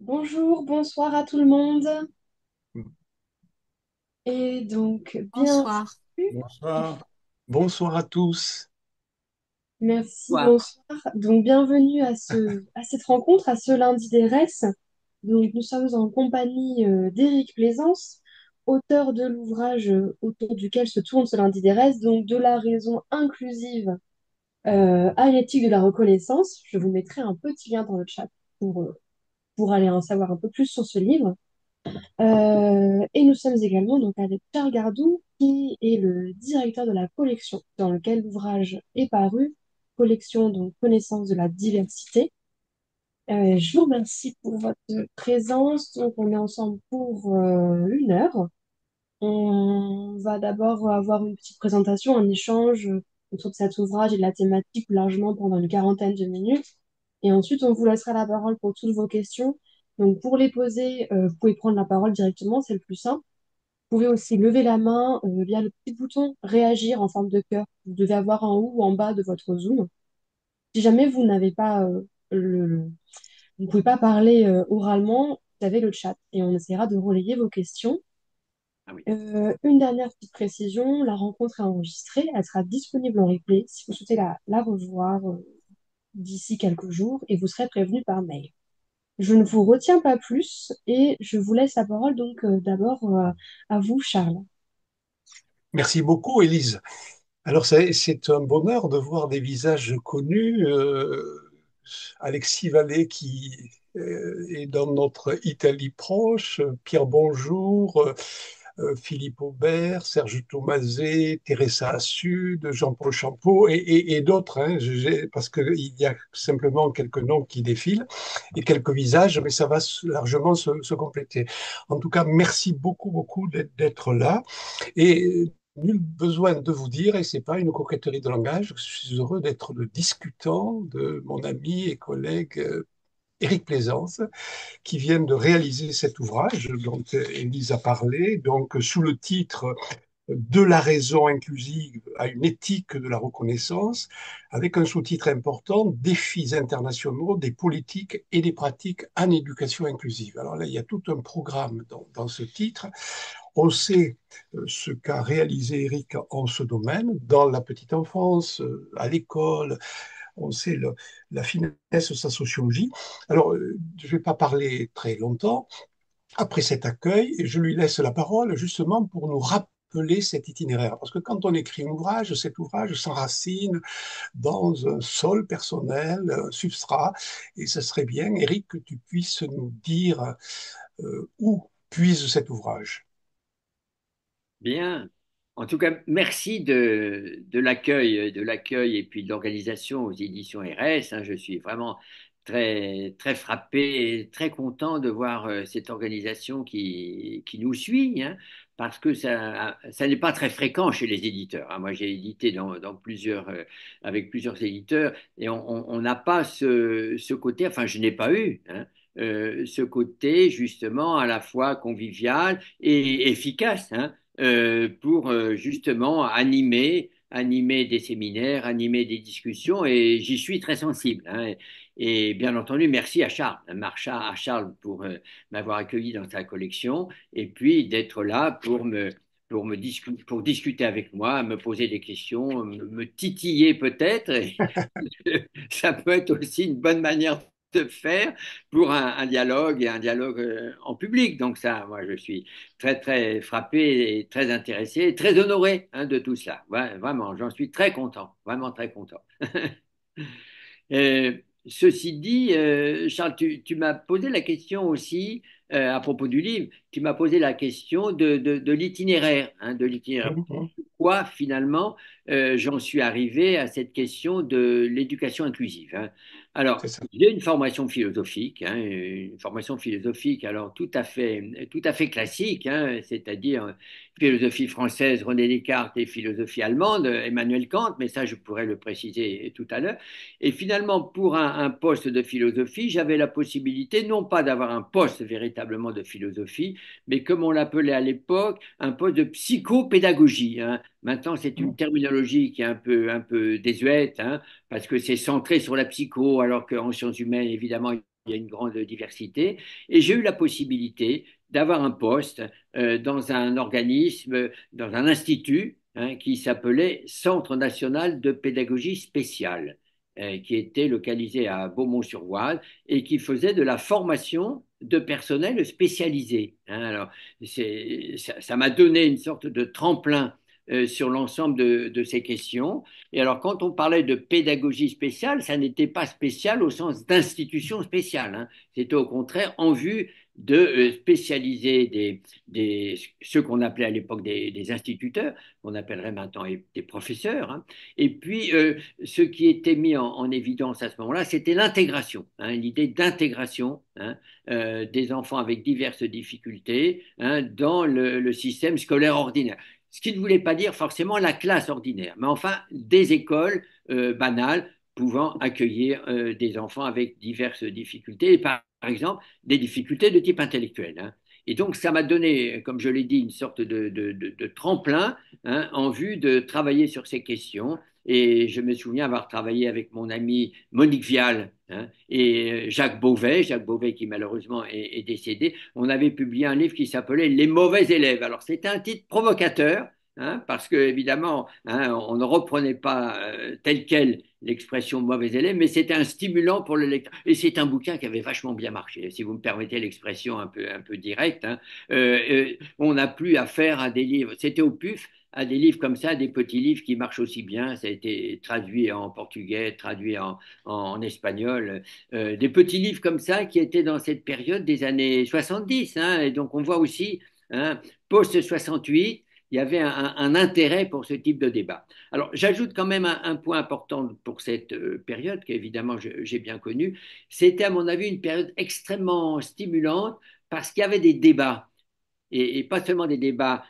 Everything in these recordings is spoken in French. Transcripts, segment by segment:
Bonjour, bonsoir à tout le monde. Et donc, bienvenue. Bonsoir. Bonsoir. Bonsoir à tous. Merci, Bonsoir. bonsoir. Donc, bienvenue à cette rencontre, à ce lundi des Res. Donc, nous sommes en compagnie d'Éric Plaisance, auteur de l'ouvrage autour duquel se tourne ce lundi des Res, donc de la raison inclusive à l'éthique de la reconnaissance. Je vous mettrai un petit lien dans le chat pour aller en savoir un peu plus sur ce livre. Et nous sommes également donc avec Pierre Gardou, qui est le directeur de la collection dans laquelle l'ouvrage est paru, collection donc Connaissance de la diversité. Je vous remercie pour votre présence. Donc, on est ensemble pour 1 heure. On va d'abord avoir une petite présentation, un échange autour de cet ouvrage et de la thématique plus largement pendant une quarantaine de minutes. Et ensuite, on vous laissera la parole pour toutes vos questions. Donc, pour les poser, vous pouvez prendre la parole directement, c'est le plus simple. Vous pouvez aussi lever la main via le petit bouton réagir en forme de cœur. Vous devez avoir en haut ou en bas de votre Zoom. Si jamais vous n'avez pas vous ne pouvez pas parler oralement, vous avez le chat et on essaiera de relayer vos questions. Ah oui. Une dernière petite précision, la rencontre est enregistrée, elle sera disponible en replay si vous souhaitez la revoir d'ici quelques jours et vous serez prévenu par mail. Je ne vous retiens pas plus et je vous laisse la parole donc d'abord à vous, Charles. Merci beaucoup, Élise. Alors, c'est un bonheur de voir des visages connus. Alexis Vallée qui est dans notre Italie proche, Pierre Bonjour, Philippe Aubert, Serge Tomazet, Teresa Assud, Jean-Paul Champeau et d'autres, hein, parce qu'il y a simplement quelques noms qui défilent et quelques visages, mais ça va largement se compléter. En tout cas, merci beaucoup, beaucoup d'être là. Et nul besoin de vous dire, et c'est pas une coquetterie de langage, je suis heureux d'être le discutant de mon ami et collègue Éric Plaisance, qui vient de réaliser cet ouvrage dont Élise a parlé, donc sous le titre De la raison inclusive à une éthique de la reconnaissance, avec un sous-titre important, Défis internationaux des politiques et des pratiques en éducation inclusive. Alors là, il y a tout un programme dans ce titre. On sait ce qu'a réalisé Eric en ce domaine, dans la petite enfance, à l'école, on sait la finesse de sa sociologie. Alors, je ne vais pas parler très longtemps. Après cet accueil, je lui laisse la parole justement pour nous rappeler cet itinéraire. Parce que quand on écrit un ouvrage, cet ouvrage s'enracine dans un sol personnel, un substrat, et ce serait bien, Eric, que tu puisses nous dire où puise cet ouvrage. Bien. En tout cas, merci de l'accueil et puis de l'organisation aux éditions RS, hein. Je suis vraiment très, très frappé et très content de voir cette organisation qui nous suit, hein, parce que ça n'est pas très fréquent chez les éditeurs, hein. Moi, j'ai édité dans plusieurs, avec plusieurs éditeurs et on n'a pas ce côté, enfin, je n'ai pas eu, hein, ce côté justement à la fois convivial et efficace, hein, pour justement animer des séminaires, animer des discussions, et j'y suis très sensible, hein. Et bien entendu, merci à Charles, à Charles pour m'avoir accueilli dans sa collection, et puis d'être là pour discuter avec moi, me poser des questions, me titiller peut-être. Ça peut être aussi une bonne manière de faire pour un dialogue et un dialogue en public. Donc ça, moi, je suis très, très frappé et très intéressé et très honoré, hein, de tout cela. Ouais, vraiment, j'en suis très content, vraiment très content. Ceci dit, Charles, tu m'as posé la question aussi, à propos du livre, tu m'as posé la question de l'itinéraire, hein, de l'itinéraire. Mhm. Pourquoi finalement j'en suis arrivé à cette question de l'éducation inclusive, hein. C'est Alors, ça. j'ai une formation philosophique, hein, une formation philosophique alors tout à fait classique, hein, c'est-à-dire philosophie française, René Descartes, et philosophie allemande, Emmanuel Kant, mais ça je pourrais le préciser tout à l'heure. Et finalement, pour un poste de philosophie, j'avais la possibilité non pas d'avoir un poste véritablement de philosophie, mais comme on l'appelait à l'époque, un poste de psychopédagogie, hein. Maintenant, c'est une terminologie qui est un peu désuète, hein, parce que c'est centré sur la psycho, alors qu'en sciences humaines, évidemment, il y a une grande diversité. Et j'ai eu la possibilité d'avoir un poste dans un organisme, dans un institut qui s'appelait Centre national de pédagogie spéciale, qui était localisé à Beaumont-sur-Oise et qui faisait de la formation de personnel spécialisé. Alors, ça m'a donné une sorte de tremplin sur l'ensemble de ces questions. Et alors, quand on parlait de pédagogie spéciale, ça n'était pas spécial au sens d'institution spéciale. C'était au contraire en vue de spécialiser ceux qu'on appelait à l'époque des instituteurs, qu'on appellerait maintenant des professeurs. Et puis, ce qui était mis en évidence à ce moment-là, c'était l'intégration, l'idée d'intégration des enfants avec diverses difficultés dans le système scolaire ordinaire. Ce qui ne voulait pas dire forcément la classe ordinaire, mais enfin des écoles banales pouvant accueillir des enfants avec diverses difficultés, et par exemple des difficultés de type intellectuel. Et donc, ça m'a donné, comme je l'ai dit, une sorte de tremplin en vue de travailler sur ces questions. Et je me souviens avoir travaillé avec mon ami Monique Vial et Jacques Beauvais qui malheureusement est décédé. On avait publié un livre qui s'appelait Les mauvais élèves. Alors, c'était un titre provocateur. Parce que évidemment, on ne reprenait pas tel quel l'expression mauvais élève, mais c'était un stimulant pour le lecteur. Et c'est un bouquin qui avait vachement bien marché, si vous me permettez l'expression un peu directe. On n'a plus affaire à des livres. C'était au PUF, à des livres comme ça, des petits livres qui marchent aussi bien. Ça a été traduit en portugais, traduit en espagnol. Des petits livres comme ça qui étaient dans cette période des années 70. Et donc on voit aussi, post-68, il y avait un intérêt pour ce type de débat. Alors, j'ajoute quand même un point important pour cette période, qu'évidemment j'ai bien connue. C'était, à mon avis, une période extrêmement stimulante parce qu'il y avait des débats, et pas seulement des débats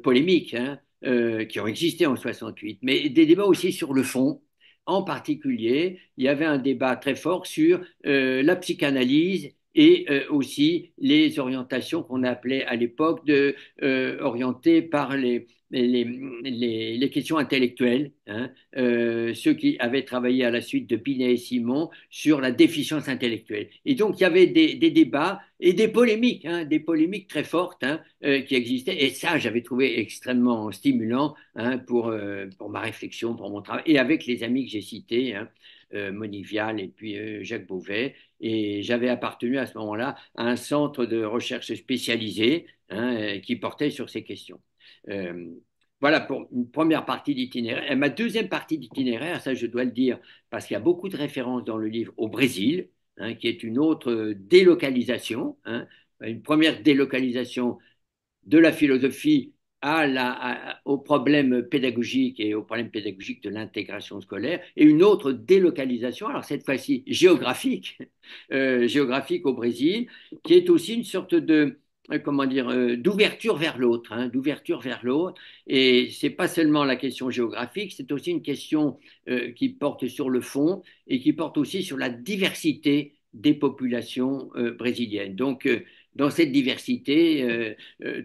polémiques qui ont existé en 68, mais des débats aussi sur le fond. En particulier, il y avait un débat très fort sur la psychanalyse et aussi les orientations qu'on appelait à l'époque orientées par les questions intellectuelles, ceux qui avaient travaillé à la suite de Binet et Simon sur la déficience intellectuelle. Et donc, il y avait des débats et des polémiques très fortes qui existaient. Et ça, j'avais trouvé extrêmement stimulant pour ma réflexion, pour mon travail, et avec les amis que j'ai cités, Monique Vial et puis Jacques Beauvais. Et j'avais appartenu à ce moment-là à un centre de recherche spécialisé qui portait sur ces questions. Euh, voilà pour une première partie d'itinéraire. Et ma deuxième partie d'itinéraire, ça je dois le dire, parce qu'il y a beaucoup de références dans le livre au Brésil, qui est une autre délocalisation, une première délocalisation de la philosophie aux problèmes pédagogiques et aux problèmes pédagogiques de l'intégration scolaire, et une autre délocalisation, alors cette fois-ci géographique, géographique au Brésil, qui est aussi une sorte de comment dire, d'ouverture vers l'autre, d'ouverture vers l'autre. Et c'est pas seulement la question géographique, c'est aussi une question qui porte sur le fond et qui porte aussi sur la diversité des populations brésiliennes. Donc, dans cette diversité,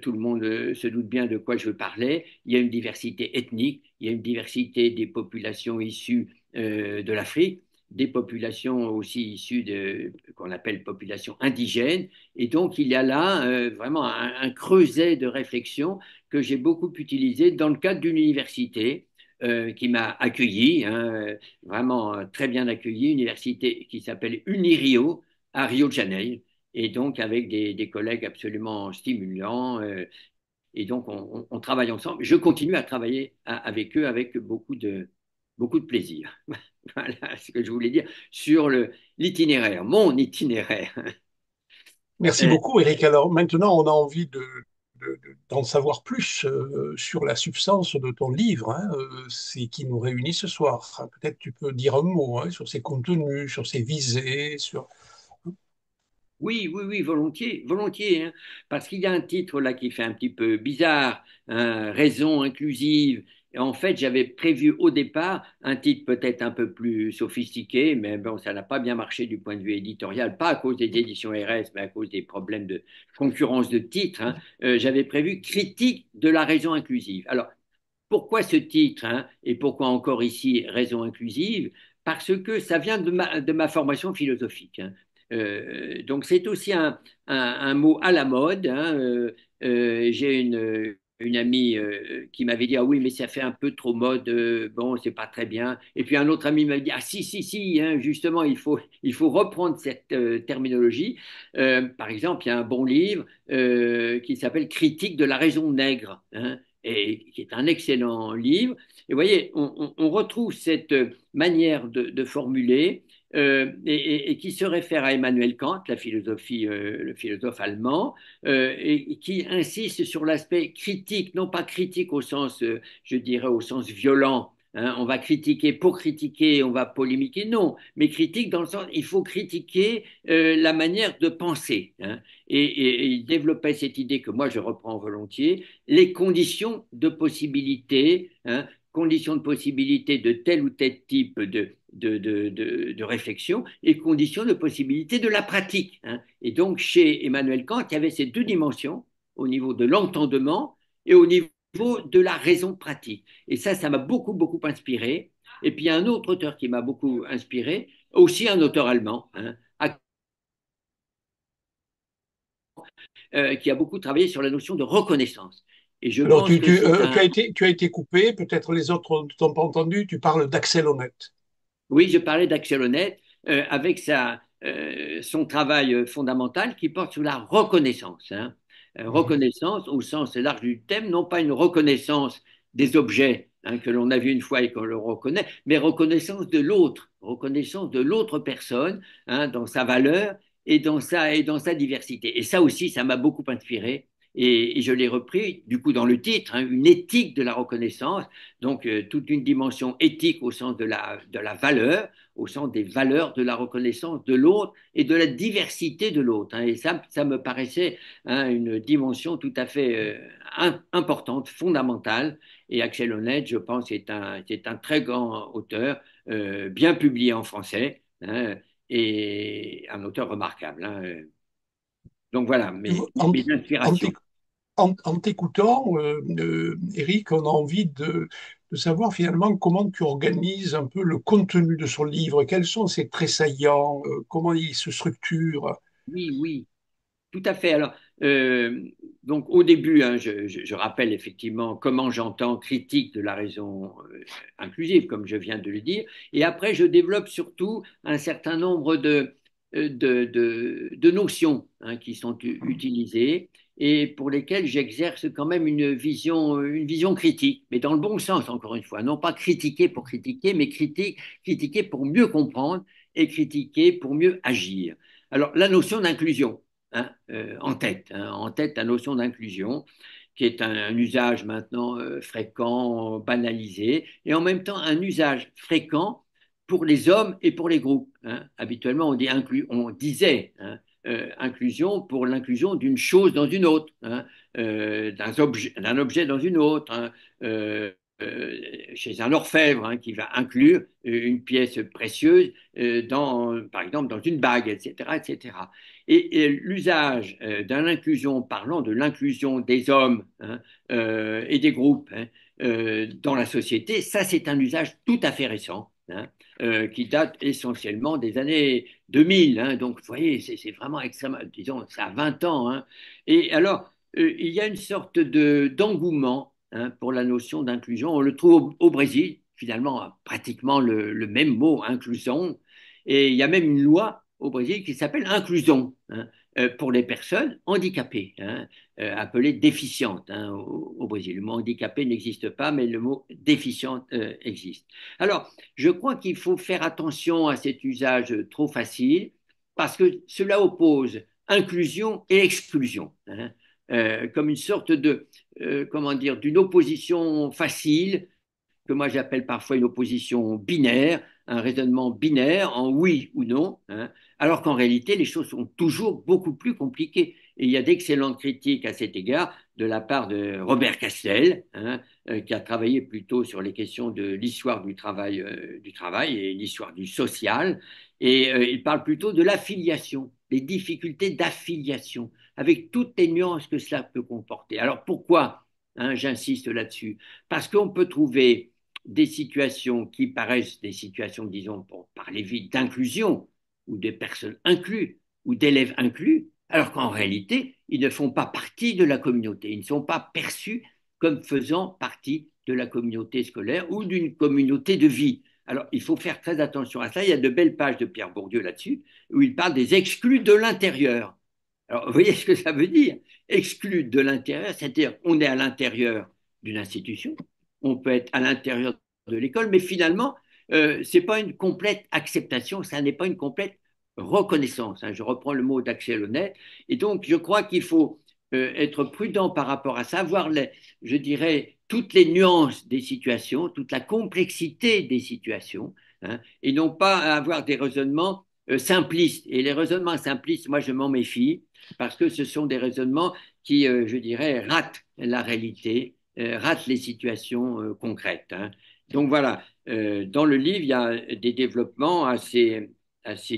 tout le monde se doute bien de quoi je parlais. Il y a une diversité ethnique, il y a une diversité des populations issues de l'Afrique, des populations aussi issues qu'on appelle populations indigènes. Et donc, il y a là vraiment un creuset de réflexion que j'ai beaucoup utilisé dans le cadre d'une université qui m'a accueilli, vraiment très bien accueilli, une université qui s'appelle Unirio à Rio de Janeiro, et donc avec des collègues absolument stimulants. Et donc, on travaille ensemble. Je continue à travailler avec eux avec beaucoup de plaisir. Voilà ce que je voulais dire sur l'itinéraire, mon itinéraire. Merci Euh, beaucoup, Eric. Alors maintenant, on a envie d'en savoir plus sur la substance de ton livre, c'est qui nous réunit ce soir. Peut-être tu peux dire un mot sur ses contenus, sur ses visées, sur... Oui, oui, oui, volontiers, volontiers, parce qu'il y a un titre là qui fait un petit peu bizarre, Raison inclusive. Et en fait, j'avais prévu au départ un titre peut-être un peu plus sophistiqué, mais bon, ça n'a pas bien marché du point de vue éditorial, pas à cause des éditions RS, mais à cause des problèmes de concurrence de titres. J'avais prévu Critique de la raison inclusive. Alors, pourquoi ce titre et pourquoi encore ici Raison inclusive? Parce que ça vient de ma formation philosophique. Donc c'est aussi un mot à la mode, hein. J'ai une amie qui m'avait dit ah oui mais ça fait un peu trop mode, bon c'est pas très bien. Et puis un autre ami m'avait dit ah si si si hein, justement il faut reprendre cette terminologie. Par exemple il y a un bon livre qui s'appelle Critique de la raison nègre, hein, et qui est un excellent livre. Et vous voyez on retrouve cette manière de formuler et qui se réfère à Emmanuel Kant, le philosophe allemand, et qui insiste sur l'aspect critique, non pas critique au sens, je dirais, au sens violent. Hein, on va critiquer pour critiquer, on va polémiquer, non, mais critique dans le sens, il faut critiquer la manière de penser. Hein, et il développait cette idée que moi je reprends volontiers, les conditions de possibilité de tel ou tel type de réflexion et conditions de possibilité de la pratique. Hein. Et donc, chez Emmanuel Kant, il y avait ces deux dimensions, au niveau de l'entendement et au niveau de la raison pratique. Et ça m'a beaucoup, beaucoup inspiré. Et puis, il y a un autre auteur qui m'a beaucoup inspiré, aussi un auteur allemand, hein, qui a beaucoup travaillé sur la notion de reconnaissance. Et je Alors, pense que c'est un, tu as été coupé, peut-être les autres ne t'ont pas entendu, tu parles d'Axel Honneth. Oui, je parlais d'Axel Honneth avec son travail fondamental qui porte sur la reconnaissance. Hein. Mhm. Reconnaissance au sens large du thème, non pas une reconnaissance des objets hein, que l'on a vus une fois et qu'on le reconnaît, mais reconnaissance de l'autre personne hein, dans sa valeur et dans sa diversité. Et ça aussi, ça m'a beaucoup inspiré. Et je l'ai repris, du coup, dans le titre, hein, une éthique de la reconnaissance, donc toute une dimension éthique au sens de la valeur, au sens des valeurs de la reconnaissance de l'autre et de la diversité de l'autre. Hein. Et ça me paraissait hein, une dimension tout à fait importante, fondamentale. Et Axel Honneth, je pense, est un très grand auteur, bien publié en français, hein, et un auteur remarquable. Hein. Donc voilà Tu vois, mes en inspirations. t'éc- en t'écoutant, Eric, on a envie de savoir finalement comment tu organises un peu le contenu de son livre, quels sont ses traits saillants, comment il se structure. Oui, oui. Tout à fait. Alors, donc au début, hein, je rappelle effectivement comment j'entends critique de la raison inclusive, comme je viens de le dire, et après je développe surtout un certain nombre de notions hein, qui sont utilisées et pour lesquelles j'exerce quand même une vision critique, mais dans le bon sens, encore une fois, non pas critiquer pour critiquer, mais critiquer pour mieux comprendre et critiquer pour mieux agir. Alors, la notion d'inclusion hein, en tête la notion d'inclusion, qui est un usage maintenant fréquent, banalisé, et en même temps un usage fréquent pour les hommes et pour les groupes. Hein. Habituellement, on disait hein, inclusion pour l'inclusion d'une chose dans une autre, hein, d'un objet dans une autre. Hein, chez un orfèvre hein, qui va inclure une pièce précieuse par exemple dans une bague, etc., etc. Et l'usage de l'inclusion, parlant de l'inclusion des hommes hein, et des groupes hein, dans la société, ça c'est un usage tout à fait récent. Hein, qui date essentiellement des années 2000. Hein, donc, vous voyez, c'est vraiment extrêmement, disons, ça a 20 ans. Hein. Et alors, il y a une sorte d'engouement hein, pour la notion d'inclusion. On le trouve au Brésil, finalement, pratiquement le même mot, inclusion. Et il y a même une loi au Brésil qui s'appelle inclusion hein, pour les personnes handicapées, hein, appelées déficientes hein, au Brésil. Le mot handicapé n'existe pas, mais le mot déficiente existe. Alors, je crois qu'il faut faire attention à cet usage trop facile parce que cela oppose inclusion et exclusion, hein, comme une sorte comment dire, d'une opposition facile que moi j'appelle parfois une opposition binaire, un raisonnement binaire en oui ou non, hein, alors qu'en réalité les choses sont toujours beaucoup plus compliquées. Et il y a d'excellentes critiques à cet égard de la part de Robert Castel, hein, qui a travaillé plutôt sur les questions de l'histoire du travail et l'histoire du social. Et il parle plutôt de l'affiliation, des difficultés d'affiliation, avec toutes les nuances que cela peut comporter. Alors pourquoi hein, j'insiste là-dessus? Parce qu'on peut trouver des situations qui paraissent des situations, disons, pour parler vite, d'inclusion, ou des personnes incluses, ou d'élèves inclus, alors qu'en réalité, ils ne font pas partie de la communauté, ils ne sont pas perçus comme faisant partie de la communauté scolaire ou d'une communauté de vie. Alors, il faut faire très attention à ça. Il y a de belles pages de Pierre Bourdieu là-dessus, où il parle des exclus de l'intérieur. Alors, vous voyez ce que ça veut dire? Exclus de l'intérieur, c'est-à-dire on est à l'intérieur d'une institution, on peut être à l'intérieur de l'école, mais finalement, ce n'est pas une complète acceptation, ça n'est pas une complète reconnaissance. Hein. Je reprends le mot d'Axel Honneth. Et donc, je crois qu'il faut être prudent par rapport à ça, voir, je dirais, toutes les nuances des situations, toute la complexité des situations, hein, et non pas avoir des raisonnements simplistes. Et les raisonnements simplistes, moi, je m'en méfie, parce que ce sont des raisonnements qui, je dirais, ratent la réalité, ratent les situations concrètes. Hein. Donc voilà, dans le livre, il y a des développements assez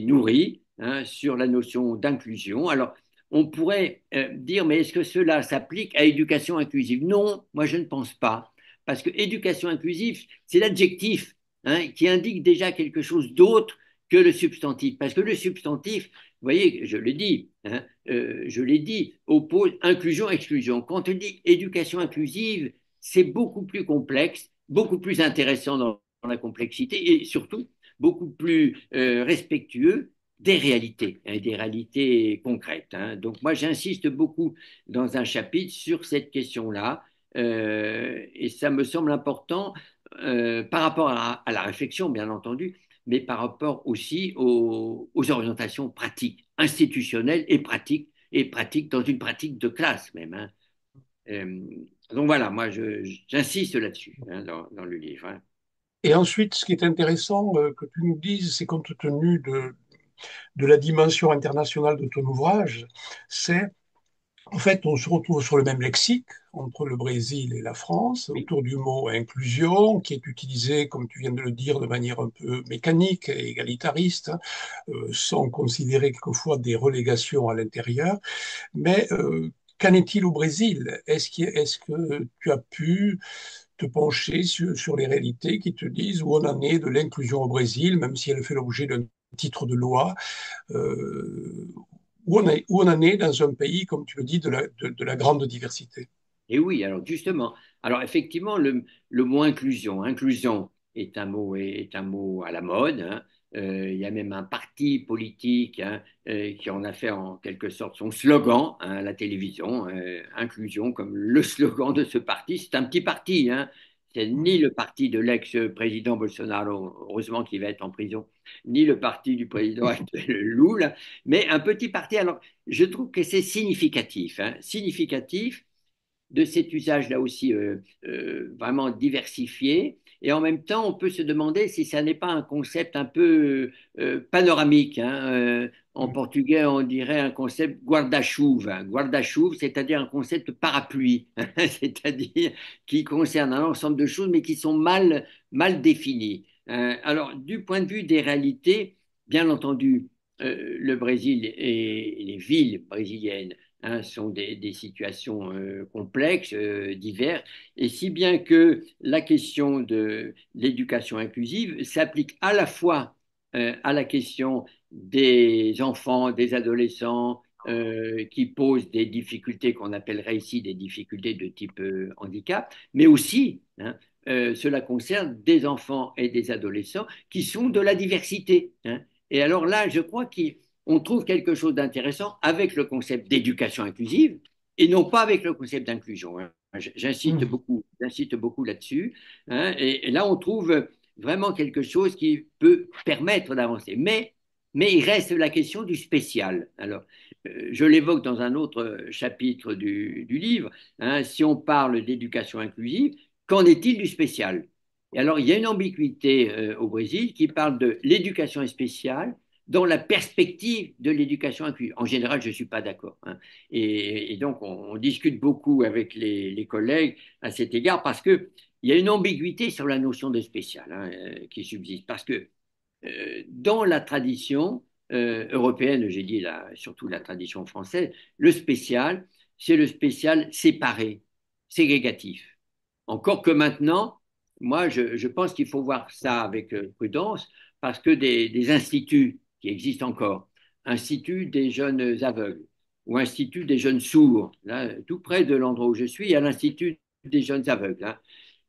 nourris, hein, sur la notion d'inclusion. Alors, on pourrait dire, mais est-ce que cela s'applique à éducation inclusive? Non, moi je ne pense pas. Parce que éducation inclusive, c'est l'adjectif, hein, qui indique déjà quelque chose d'autre que le substantif. Parce que le substantif, vous voyez, hein, je l'ai dit, oppose inclusion-exclusion. Quand on dit éducation inclusive, c'est beaucoup plus complexe, beaucoup plus intéressant dans la complexité et surtout beaucoup plus respectueux hein, des réalités concrètes. Hein. Donc moi, j'insiste beaucoup dans un chapitre sur cette question-là, et ça me semble important par rapport à la réflexion, bien entendu, mais par rapport aussi aux orientations pratiques, institutionnelles et pratiques dans une pratique de classe même. Hein. Euh, donc voilà, moi j'insiste là-dessus hein, dans le livre. Hein. Et ensuite, ce qui est intéressant que tu nous dises, c'est compte tenu de la dimension internationale de ton ouvrage, c'est en fait, on se retrouve sur le même lexique entre le Brésil et la France, Oui. autour du mot inclusion, qui est utilisé, comme tu viens de le dire, de manière un peu mécanique et égalitariste, sans considérer quelquefois des relégations à l'intérieur. Mais qu'en est-il au Brésil? Est-ce que tu as pu te pencher sur les réalités qui te disent où on en est de l'inclusion au Brésil, même si elle fait l'objet d'un titre de loi, euh, où on en est dans un pays, comme tu le dis, de la grande diversité. Et oui, alors justement, alors effectivement, le mot inclusion, inclusion est un mot à la mode. Hein. Il y a même un parti politique hein, qui en a fait en quelque sorte son slogan hein, à la télévision, inclusion comme le slogan de ce parti. C'est un petit parti, hein. C'est ni le parti de l'ex-président Bolsonaro, heureusement qu'il va être en prison, ni le parti du président actuel Lula, mais un petit parti. Alors, je trouve que c'est significatif, hein, significatif de cet usage-là aussi vraiment diversifié. Et en même temps, on peut se demander si ça n'est pas un concept un peu panoramique. Hein. En portugais, on dirait un concept guarda-chuva. Guarda-chuva, c'est-à-dire un concept parapluie, c'est-à-dire qui concerne un ensemble de choses, mais qui sont mal définies. Alors, du point de vue des réalités, bien entendu, le Brésil et les villes brésiliennes hein, sont des situations complexes, diverses, et si bien que la question de l'éducation inclusive s'applique à la fois à la question des enfants, des adolescents qui posent des difficultés qu'on appellerait ici des difficultés de type handicap, mais aussi hein, cela concerne des enfants et des adolescents qui sont de la diversité. Hein. Et alors là, je crois qu'on trouve quelque chose d'intéressant avec le concept d'éducation inclusive et non pas avec le concept d'inclusion. Hein. Mmh. J'insiste beaucoup là-dessus. Hein, et là, on trouve vraiment quelque chose qui peut permettre d'avancer. Mais il reste la question du spécial. Alors, je l'évoque dans un autre chapitre du livre. Hein, si on parle d'éducation inclusive, qu'en est-il du spécial? Et alors, il y a une ambiguïté au Brésil qui parle de l'éducation spéciale dans la perspective de l'éducation inclusive. En général, je ne suis pas d'accord. Hein. Et donc, on discute beaucoup avec les collègues à cet égard parce qu'il y a une ambiguïté sur la notion de spécial hein, qui subsiste. Parce que dans la tradition européenne, j'ai dit surtout la tradition française, le spécial, c'est le spécial séparé, ségrégatif. Encore que maintenant, moi, je pense qu'il faut voir ça avec prudence parce que des instituts qui existent encore, Institut des jeunes aveugles ou Institut des jeunes sourds. Là, tout près de l'endroit où je suis, il y a l'Institut des jeunes aveugles. Hein.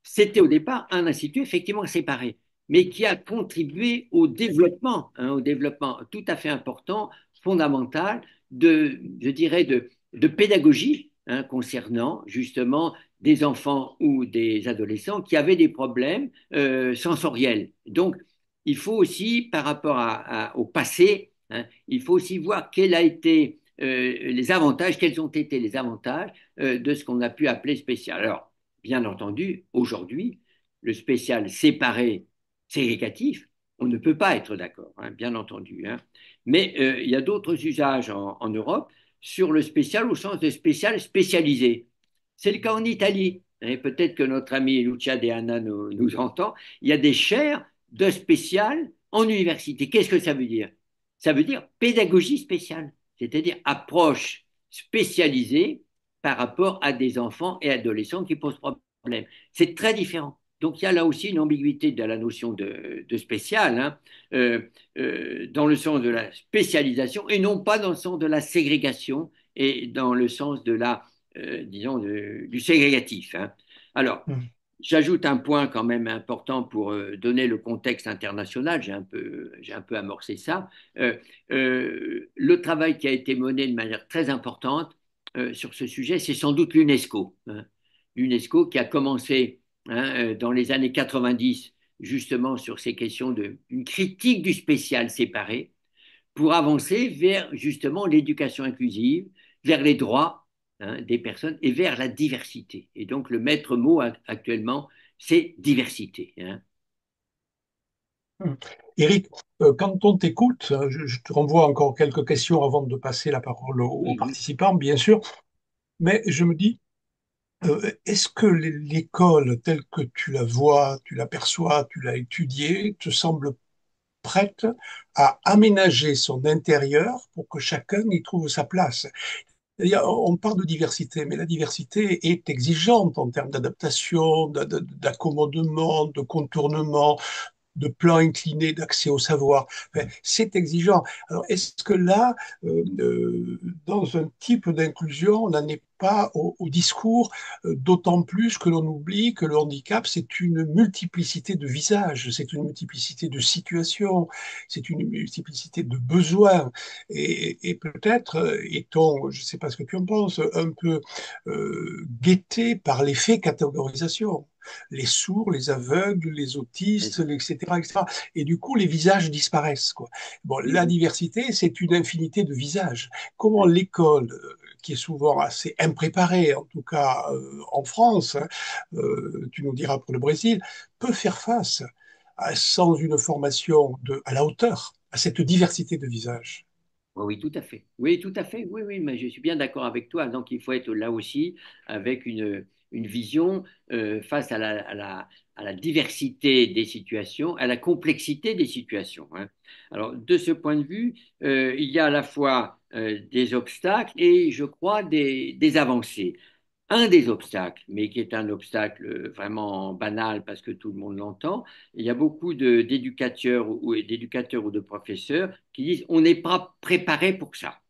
C'était au départ un institut effectivement séparé, mais qui a contribué au développement tout à fait important, fondamental, je dirais, de pédagogie concernant justement des enfants ou des adolescents qui avaient des problèmes sensoriels. Donc, il faut aussi, par rapport au passé, il faut aussi voir les avantages, quels ont été les avantages de ce qu'on a pu appeler spécial. Alors, bien entendu, aujourd'hui, le spécial séparé, ségrégatif, on ne peut pas être d'accord, bien entendu. Mais il y a d'autres usages en Europe sur le spécial au sens de spécial spécialisé. C'est le cas en Italie. Et peut-être que notre ami Lucia Deanna nous entend. Il y a des chaires de spécial en université. Qu'est-ce que ça veut dire? Ça veut dire pédagogie spéciale, c'est-à-dire approche spécialisée par rapport à des enfants et adolescents qui posent problème. C'est très différent. Donc il y a là aussi une ambiguïté de la notion de spécial, dans le sens de la spécialisation et non pas dans le sens de la ségrégation et dans le sens disons, du ségrégatif. Hein. Alors, Mm. j'ajoute un point quand même important pour donner le contexte international, j'ai un peu amorcé ça. Le travail qui a été mené de manière très importante sur ce sujet, c'est sans doute l'UNESCO. Hein. L'UNESCO qui a commencé dans les années 90 justement sur ces questions d'une critique du spécial séparé pour avancer vers justement l'éducation inclusive, vers les droits des personnes et vers la diversité. Et donc le maître mot actuellement, c'est diversité. Hein. Mm. Éric, quand on t'écoute, je te renvoie encore quelques questions avant de passer la parole aux Oui, oui. participants, bien sûr, mais je me dis, est-ce que l'école telle que tu la vois, tu l'aperçois, tu l'as étudiée, te semble prête à aménager son intérieur pour que chacun y trouve sa place? On parle de diversité, mais la diversité est exigeante en termes d'adaptation, d'accommodement, de contournement, de plan incliné d'accès au savoir. Enfin, c'est exigeant. Alors, est-ce que là, dans un type d'inclusion, on n'en est pas au discours, d'autant plus que l'on oublie que le handicap, c'est une multiplicité de visages, c'est une multiplicité de situations, c'est une multiplicité de besoins. Et peut-être est-on, je ne sais pas ce que tu en penses, un peu guetté par l'effet catégorisation, les sourds, les aveugles, les autistes, etc., etc. Et du coup, les visages disparaissent, quoi. Bon, Oui, la oui. diversité, c'est une infinité de visages. Comment l'école, qui est souvent assez impréparée, en tout cas en France, hein, tu nous diras pour le Brésil, peut faire face sans une formation à la hauteur à cette diversité de visages. Oui, oui, tout à fait. Oui, tout à fait. Oui, oui, mais je suis bien d'accord avec toi. Donc, il faut être là aussi avec une vision face à la diversité des situations, à la complexité des situations. Hein. Alors, de ce point de vue, il y a à la fois des obstacles et, je crois, des avancées. Un des obstacles, mais qui est un obstacle vraiment banal parce que tout le monde l'entend, il y a beaucoup d'éducateurs ou de professeurs qui disent on n'est pas préparé pour ça.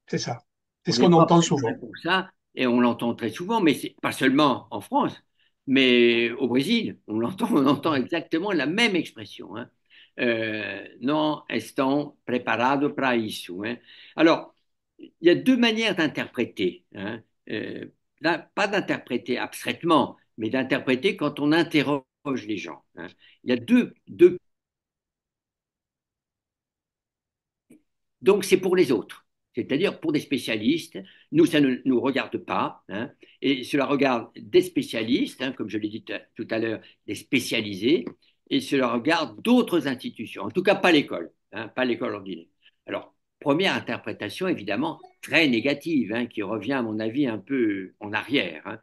C'est ça. C'est On ce n'est qu'on pas entend préparé souvent. pour ça et on l'entend très souvent, mais c'est pas seulement en France, mais au Brésil, on entend exactement la même expression. Hein. Non estão preparados para isso. Hein. Alors, il y a deux manières d'interpréter. Hein. Là, pas d'interpréter abstraitement, mais d'interpréter quand on interroge les gens. Hein. Il y a deux. Donc, c'est pour les autres, c'est-à-dire pour des spécialistes. Nous, ça ne nous regarde pas, hein, et cela regarde des spécialistes, hein, comme je l'ai dit tout à l'heure, des spécialisés, et cela regarde d'autres institutions, en tout cas pas l'école, hein, pas l'école ordinaire. Alors, première interprétation, évidemment, très négative, hein, qui revient, à mon avis, un peu en arrière. Hein.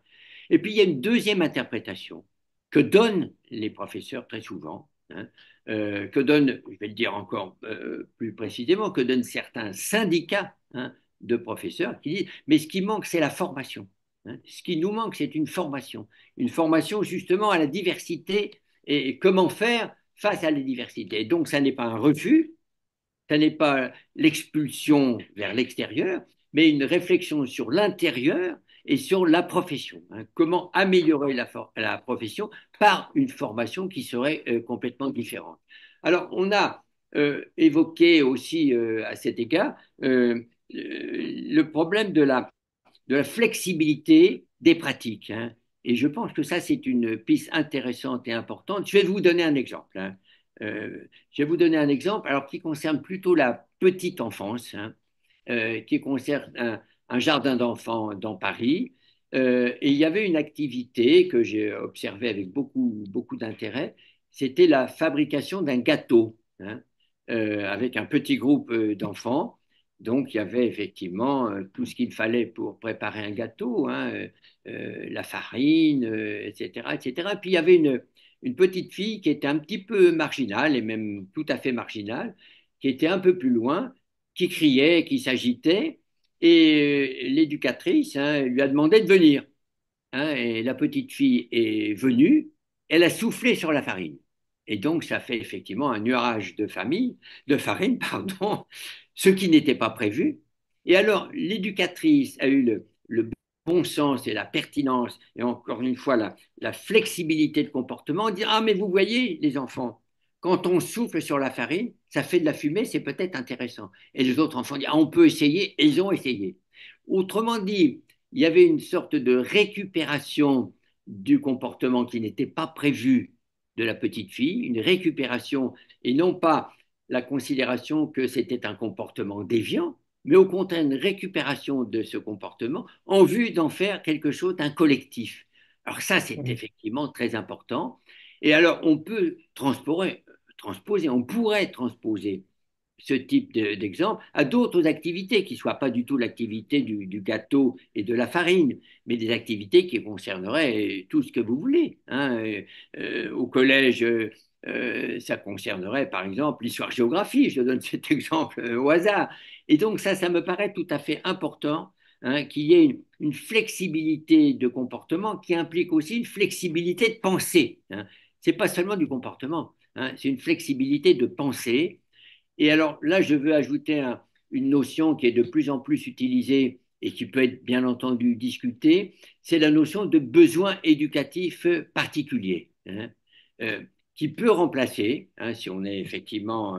Et puis, il y a une deuxième interprétation que donnent les professeurs très souvent, hein, que donnent, je vais le dire encore plus précisément, que donnent certains syndicats de professeurs qui disent, mais ce qui manque, c'est la formation. Hein. Ce qui nous manque, c'est une formation justement à la diversité et comment faire face à la diversité. Et donc, ça n'est pas un refus, Ce n'est pas l'expulsion vers l'extérieur, mais une réflexion sur l'intérieur et sur la profession. Hein. Comment améliorer la profession par une formation qui serait complètement différente. Alors, on a évoqué aussi à cet égard le problème de la flexibilité des pratiques. Hein. Et je pense que ça, c'est une piste intéressante et importante. Je vais vous donner un exemple. Hein. Je vais vous donner un exemple alors, qui concerne plutôt la petite enfance, hein, qui concerne un jardin d'enfants dans Paris. Et il y avait une activité que j'ai observée avec beaucoup d'intérêt, c'était la fabrication d'un gâteau, hein, avec un petit groupe d'enfants. Donc, il y avait effectivement tout ce qu'il fallait pour préparer un gâteau, hein, la farine, etc., etc. Puis, il y avait une petite fille qui était un petit peu marginale, et même tout à fait marginale, qui était un peu plus loin, qui criait, qui s'agitait, et l'éducatrice, hein, lui a demandé de venir. Hein, et la petite fille est venue, elle a soufflé sur la farine. Et donc, ça fait effectivement un nuage de farine, pardon, ce qui n'était pas prévu. Et alors, l'éducatrice a eu le bon sens et la pertinence, et encore une fois, la flexibilité de comportement, dire, ah, mais vous voyez, les enfants, quand on souffle sur la farine, ça fait de la fumée, c'est peut-être intéressant. Et les autres enfants disent, ah, on peut essayer, et ils ont essayé. Autrement dit, il y avait une sorte de récupération du comportement qui n'était pas prévu de la petite fille, une récupération et non pas la considération que c'était un comportement déviant, mais au contraire une récupération de ce comportement en vue d'en faire quelque chose d'un collectif. Alors ça, c'est Mm. effectivement très important. Et alors, on peut transposer, on pourrait transposer ce type d'exemple à d'autres activités qui ne soient pas du tout l'activité du gâteau et de la farine, mais des activités qui concerneraient tout ce que vous voulez. Hein. Au collège, ça concernerait par exemple l'histoire-géographie, je donne cet exemple au hasard. Et donc ça me paraît tout à fait important, hein, qu'il y ait une flexibilité de comportement qui implique aussi une flexibilité de pensée. Hein. Ce n'est pas seulement du comportement, hein, c'est une flexibilité de pensée. Et alors là, je veux ajouter une notion qui est de plus en plus utilisée et qui peut être bien entendu discutée, c'est la notion de besoin éducatif particulier, hein, euh, qui peut remplacer, hein, si on est effectivement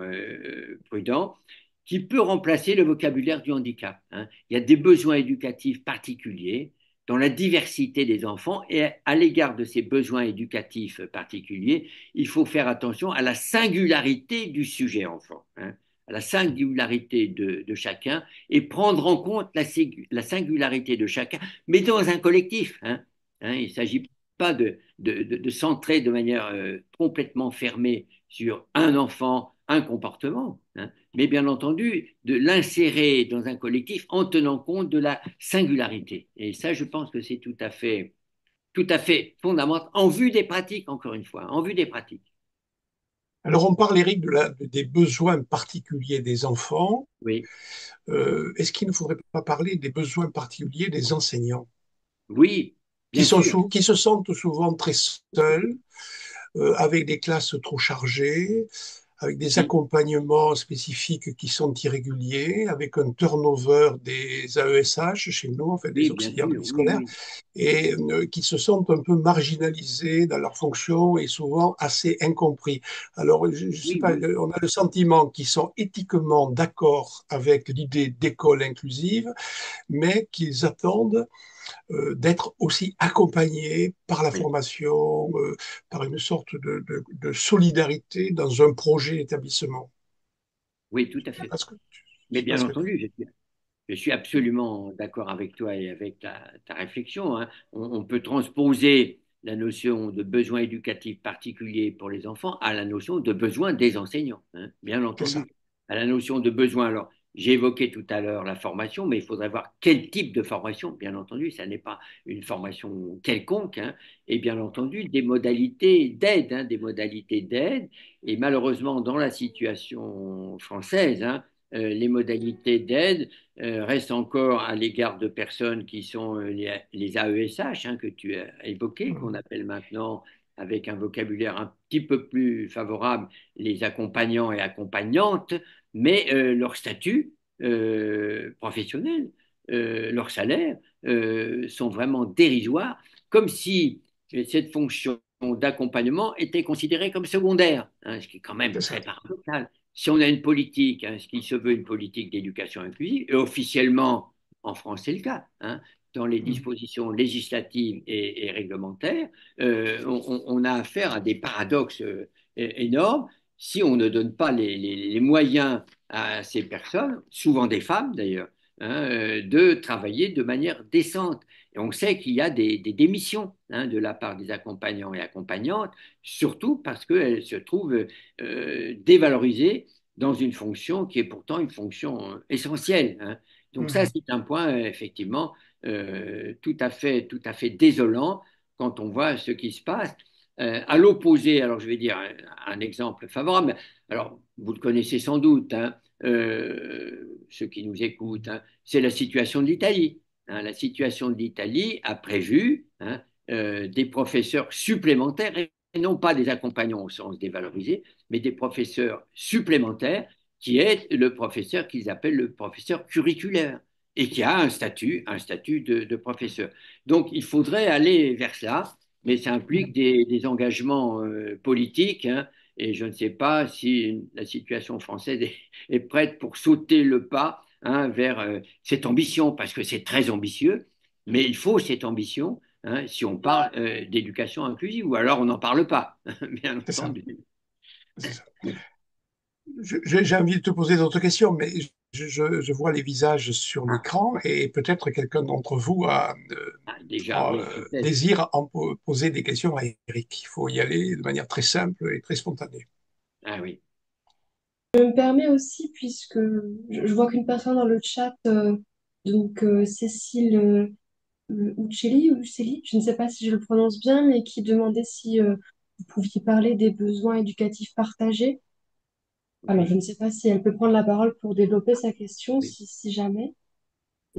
prudent, qui peut remplacer le vocabulaire du handicap. Hein. Il y a des besoins éducatifs particuliers dans la diversité des enfants et à l'égard de ces besoins éducatifs particuliers, il faut faire attention à la singularité du sujet enfant, hein, à la singularité de chacun et prendre en compte la singularité de chacun, mais dans un collectif. Hein, hein, il ne s'agit pas de centrer de manière complètement fermée sur un enfant, un comportement, hein, mais bien entendu de l'insérer dans un collectif en tenant compte de la singularité. Et ça, je pense que c'est tout à fait fondamental en vue des pratiques, encore une fois, en vue des pratiques. Alors, on parle, Eric, des besoins particuliers des enfants. Oui, Est-ce qu'il ne faudrait pas parler des besoins particuliers des enseignants, oui, bien sûr. qui se sentent souvent très seuls, avec des classes trop chargées, avec des Oui, accompagnements spécifiques qui sont irréguliers, avec un turnover des AESH chez nous, en fait, des oui, bien auxiliaires de sûr, vie oui, scolaire, oui, et qui se sentent un peu marginalisés dans leurs fonctions et souvent assez incompris. Alors, je ne sais oui, pas, oui, on a le sentiment qu'ils sont éthiquement d'accord avec l'idée d'école inclusive, mais qu'ils attendent d'être aussi accompagnés par la oui, formation, par une sorte de solidarité dans un projet d'établissement. oui, tout à Je sais fait. pas ce que je Mais sais pas bien ce que tu... entendu, je suis absolument d'accord avec toi et avec ta réflexion. Hein. On peut transposer la notion de besoin éducatif particulier pour les enfants à la notion de besoin des enseignants, hein, bien C'est ça. entendu. À la notion de besoin. Alors, j'ai évoqué tout à l'heure la formation, mais il faudrait voir quel type de formation, bien entendu. Ça n'est pas une formation quelconque, hein, et bien entendu des modalités d'aide, hein, des modalités d'aide. Et malheureusement, dans la situation française, hein, les modalités d'aide reste encore à l'égard de personnes qui sont les AESH, hein, que tu as évoqué, qu'on Mhm. appelle maintenant avec un vocabulaire un petit peu plus favorable les accompagnants et accompagnantes. mais leur statut professionnel, leur salaire sont vraiment dérisoires, comme si cette fonction d'accompagnement était considérée comme secondaire, hein, ce qui est quand même C'est très ça. paradoxal. Si on a une politique, hein, ce qui se veut une politique d'éducation inclusive, et officiellement en France c'est le cas, hein, dans les Mm. dispositions législatives et réglementaires, on a affaire à des paradoxes énormes si on ne donne pas les moyens à ces personnes, souvent des femmes d'ailleurs, hein, de travailler de manière décente. Et on sait qu'il y a des démissions, hein, de la part des accompagnants et accompagnantes, surtout parce qu'elles se trouvent dévalorisées dans une fonction qui est pourtant une fonction essentielle, hein. Donc ça, Mm. c'est un point effectivement tout à fait désolant quand on voit ce qui se passe. À l'opposé, alors je vais dire un exemple favorable. Alors, vous le connaissez sans doute, hein, ceux qui nous écoutent, hein, c'est la situation de l'Italie, hein. La situation de l'Italie a prévu, hein, des professeurs supplémentaires, et non pas des accompagnants au sens dévalorisé, mais des professeurs supplémentaires, qui est le professeur qu'ils appellent le professeur curriculaire et qui a un statut de professeur. Donc, il faudrait aller vers cela, mais ça implique des engagements politiques, hein, et je ne sais pas si la situation française est prête pour sauter le pas, hein, vers cette ambition, parce que c'est très ambitieux, mais il faut cette ambition, hein, si on parle d'éducation inclusive, ou alors on n'en parle pas, bien C'est ça. entendu. C'est ça. J'ai envie de te poser d'autres questions, mais je vois les visages sur Ah, l'écran et peut-être quelqu'un d'entre vous ah, déjà, oui, peut-être. désire poser des questions à Eric. Il faut y aller de manière très simple et très spontanée. Ah oui. Je me permets aussi, puisque je vois qu'une personne dans le chat, Cécile Uccelli, je ne sais pas si je le prononce bien, mais qui demandait si vous pouviez parler des besoins éducatifs partagés. Alors, je Oui, ne sais pas si elle peut prendre la parole pour développer sa question, oui. si jamais.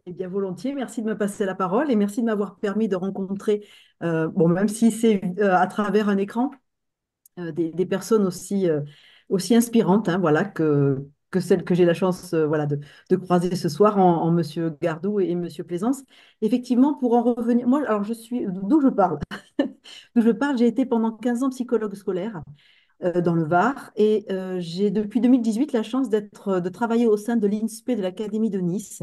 Eh bien, volontiers. Merci de me passer la parole et merci de m'avoir permis de rencontrer, bon, même si c'est à travers un écran, des personnes aussi inspirantes, hein, voilà, que celles que j'ai la chance, voilà, de croiser ce soir en Monsieur Gardou et Monsieur Plaisance. Effectivement, pour en revenir, moi, alors je suis, d'où je parle? D'où je parle, j'ai été pendant 15 ans psychologue scolaire dans le Var et j'ai depuis 2018 la chance de travailler au sein de l'INSPE de l'Académie de Nice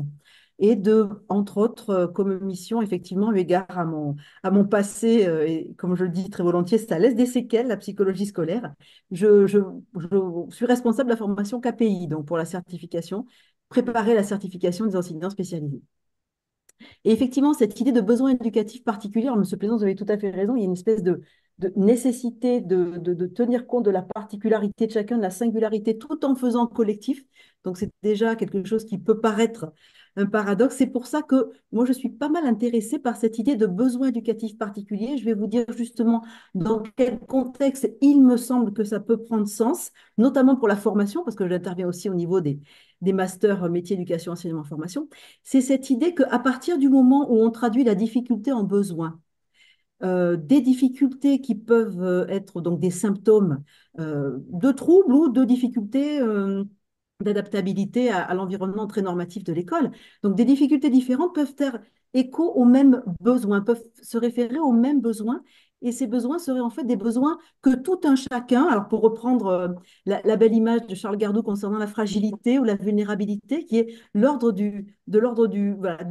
et de, entre autres, comme mission, effectivement, eu égard à mon passé, et comme je le dis très volontiers, ça laisse des séquelles, la psychologie scolaire. Je suis responsable de la formation KPI, donc pour la certification, préparer la certification des enseignants spécialisés. Et effectivement, cette idée de besoin éducatif particulier, alors, Monsieur Plaisant, vous avez tout à fait raison, il y a une espèce de nécessité de tenir compte de la particularité de chacun, de la singularité, tout en faisant collectif. Donc, c'est déjà quelque chose qui peut paraître un paradoxe. C'est pour ça que moi, je suis pas mal intéressée par cette idée de besoin éducatif particulier. Je vais vous dire justement dans quel contexte il me semble que ça peut prendre sens, notamment pour la formation, parce que j'interviens aussi au niveau des masters métiers, éducation, enseignement, formation. C'est cette idée qu'à partir du moment où on traduit la difficulté en besoin, des difficultés qui peuvent être donc des symptômes de troubles ou de difficultés d'adaptabilité à l'environnement très normatif de l'école. Donc des difficultés différentes peuvent faire écho aux mêmes besoins, peuvent se référer aux mêmes besoins. Et ces besoins seraient en fait des besoins que tout un chacun, alors pour reprendre la belle image de Charles Gardot concernant la fragilité ou la vulnérabilité, qui est de l'ordre voilà,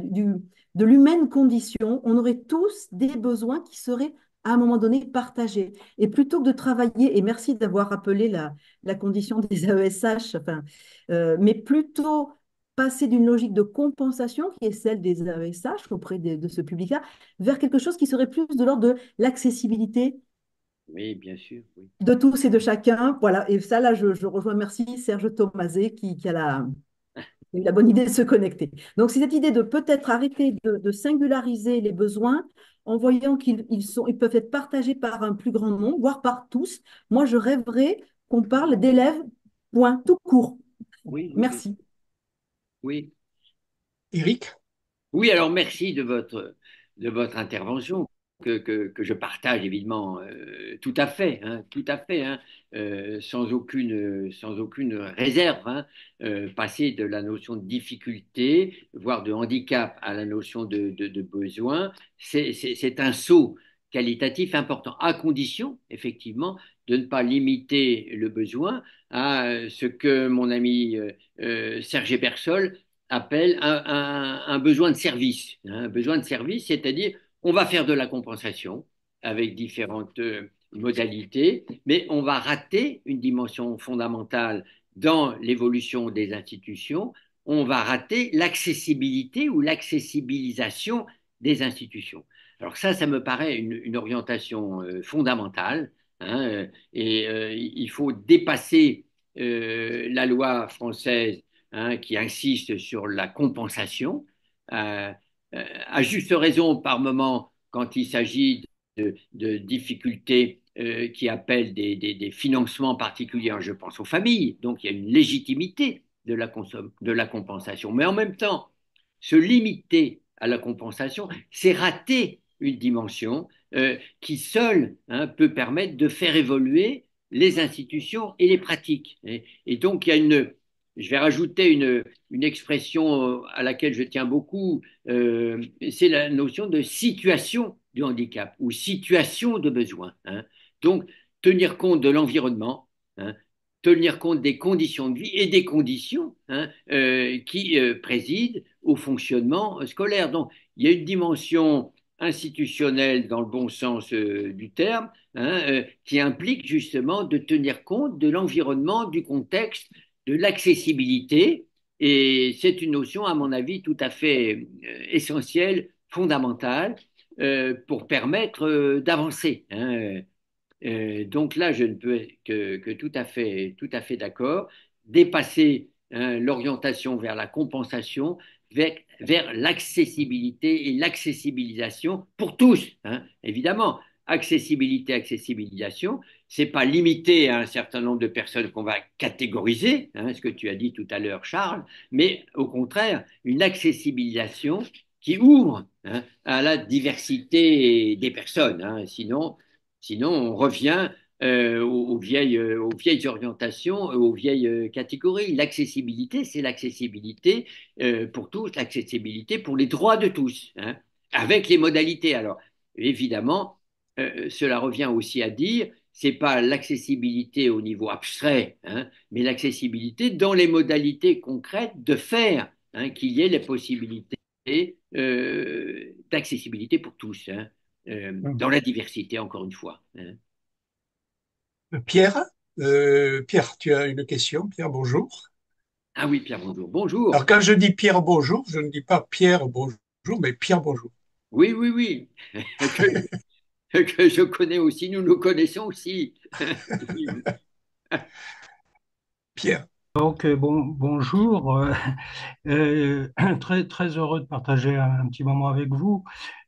de l'humaine condition, on aurait tous des besoins qui seraient à un moment donné partagés. Et plutôt que de travailler, et merci d'avoir rappelé la condition des AESH, enfin, mais plutôt passer d'une logique de compensation, qui est celle des AESH auprès de ce public-là, vers quelque chose qui serait plus de l'ordre de l'accessibilité Oui, bien sûr, oui. de tous et de chacun. Voilà, et ça, là, je rejoins, merci, Serge Thomaset, qui a la bonne idée de se connecter. Donc, c'est cette idée de peut-être arrêter de singulariser les besoins en voyant ils peuvent être partagés par un plus grand nombre, voire par tous. Moi, je rêverais qu'on parle d'élèves, point, tout court. Oui, oui, bien sûr. Merci. Oui. Eric? Oui, alors merci de votre intervention. que je partage évidemment tout à fait, hein, tout à fait, hein, sans aucune réserve, hein, passer de la notion de difficulté, voire de handicap, à la notion de besoin, c'est un saut qualitatif important, à condition, effectivement, de ne pas limiter le besoin à ce que mon ami Serge Bersol appelle un besoin de service. Hein, un besoin de service, c'est-à-dire on va faire de la compensation avec différentes modalités, mais on va rater une dimension fondamentale dans l'évolution des institutions, on va rater l'accessibilité ou l'accessibilisation des institutions. Alors ça me paraît une orientation fondamentale, hein, et il faut dépasser la loi française, hein, qui insiste sur la compensation, euh, à juste raison par moment quand il s'agit de difficultés qui appellent des financements particuliers. Je pense aux familles, donc il y a une légitimité de la compensation. Mais en même temps, se limiter à la compensation, c'est rater une dimension qui seule, hein, peut permettre de faire évoluer les institutions et les pratiques. Et donc, il y a je vais rajouter une expression à laquelle je tiens beaucoup, c'est la notion de situation du handicap ou situation de besoin. Hein. Donc, tenir compte de l'environnement, hein, tenir compte des conditions de vie et des conditions, hein, qui président au fonctionnement scolaire. Donc, il y a une dimension institutionnelle dans le bon sens du terme, hein, qui implique justement de tenir compte de l'environnement, du contexte, de l'accessibilité. Et c'est une notion, à mon avis, tout à fait essentielle, fondamentale, pour permettre d'avancer. Hein. Donc là, je ne peux que tout à fait d'accord. Dépasser, hein, l'orientation vers la compensation, vers l'accessibilité et l'accessibilisation pour tous. Hein, évidemment, accessibilité, accessibilisation, c'est pas limité à un certain nombre de personnes qu'on va catégoriser, hein, ce que tu as dit tout à l'heure, Charles, mais au contraire, une accessibilisation qui ouvre, hein, à la diversité des personnes. Hein, sinon, on revient aux vieilles orientations, aux vieilles catégories. L'accessibilité, c'est l'accessibilité pour tous, l'accessibilité pour les droits de tous, hein, avec les modalités. Alors, évidemment, cela revient aussi à dire, c'est pas l'accessibilité au niveau abstrait, hein, mais l'accessibilité dans les modalités concrètes de faire, hein, qu'il y ait les possibilités d'accessibilité pour tous, hein, dans la diversité, encore une fois. Hein. Pierre, Pierre, tu as une question? Pierre, bonjour. Ah oui, Pierre, bonjour. Alors, Bonjour. quand je dis Pierre, bonjour, je ne dis pas Pierre, bonjour, mais Pierre, bonjour. Oui, oui, oui. Que je connais aussi, nous nous connaissons aussi. Oui. Pierre. Donc, bonjour. Très, très heureux de partager un petit moment avec vous.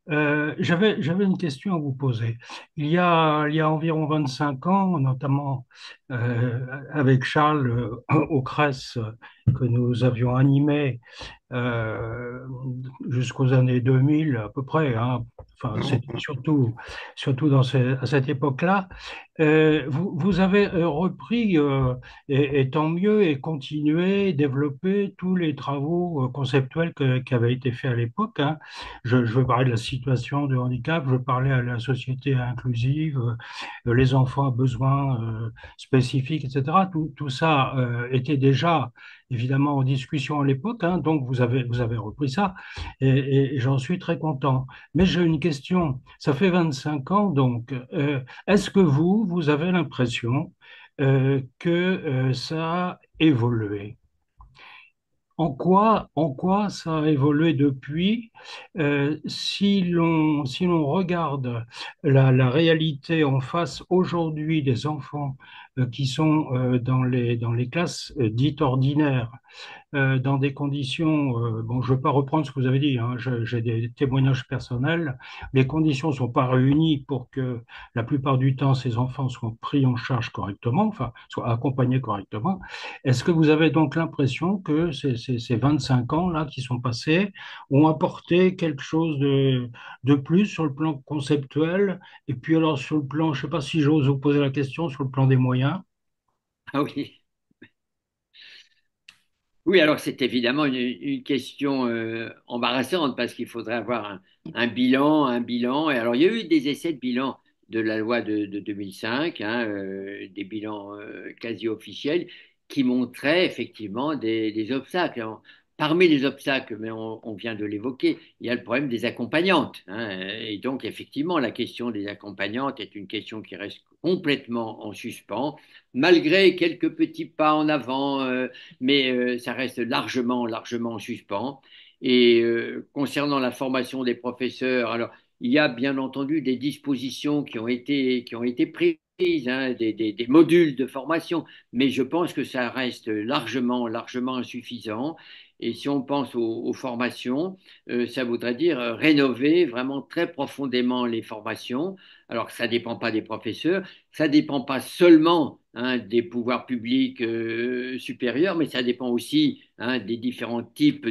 J'avais une question à vous poser. Il y a environ 25 ans, notamment avec Charles au CRES que nous avions animé euh, jusqu'aux années 2000 à peu près, hein. Enfin, c'était surtout à cette époque-là. Vous avez repris, et tant mieux, et continué, développé tous les travaux conceptuels qui avaient été faits à l'époque, hein. Je veux parler de la situation de handicap, je veux parler à la société inclusive, les enfants à besoins spécifiques, etc. Tout ça était déjà évidemment en discussion à l'époque, hein, donc vous avez repris ça et j'en suis très content. Mais j'ai une question. Ça fait 25 ans, donc est-ce que vous avez l'impression que ça a évolué? En quoi ça a évolué depuis? Si l'on regarde la réalité en face aujourd'hui des enfants qui sont dans dans les classes dites ordinaires, dans des conditions, bon, je ne veux pas reprendre ce que vous avez dit, hein, j'ai des témoignages personnels, les conditions ne sont pas réunies pour que la plupart du temps ces enfants soient pris en charge correctement, enfin, soient accompagnés correctement. Est-ce que vous avez donc l'impression que ces 25 ans-là qui sont passés ont apporté quelque chose de plus sur le plan conceptuel? Et puis alors sur le plan, je ne sais pas si j'ose vous poser la question, sur le plan des moyens? Ah oui. Oui, alors c'est évidemment une question embarrassante parce qu'il faudrait avoir un bilan. Et alors il y a eu des essais de bilan de la loi de 2005, hein, des bilans quasi officiels qui montraient effectivement des obstacles. Alors, parmi les obstacles, mais on vient de l'évoquer, il y a le problème des accompagnantes, hein. Et donc effectivement, la question des accompagnantes est une question qui reste complètement en suspens, malgré quelques petits pas en avant. Mais ça reste largement en suspens. Et concernant la formation des professeurs, alors il y a bien entendu des dispositions qui ont été prises, hein, des modules de formation, mais je pense que ça reste largement insuffisant. Et si on pense aux formations, ça voudrait dire rénover vraiment très profondément les formations. Alors ça ne dépend pas des professeurs, ça ne dépend pas seulement, hein, des pouvoirs publics supérieurs, mais ça dépend aussi, hein, des différents types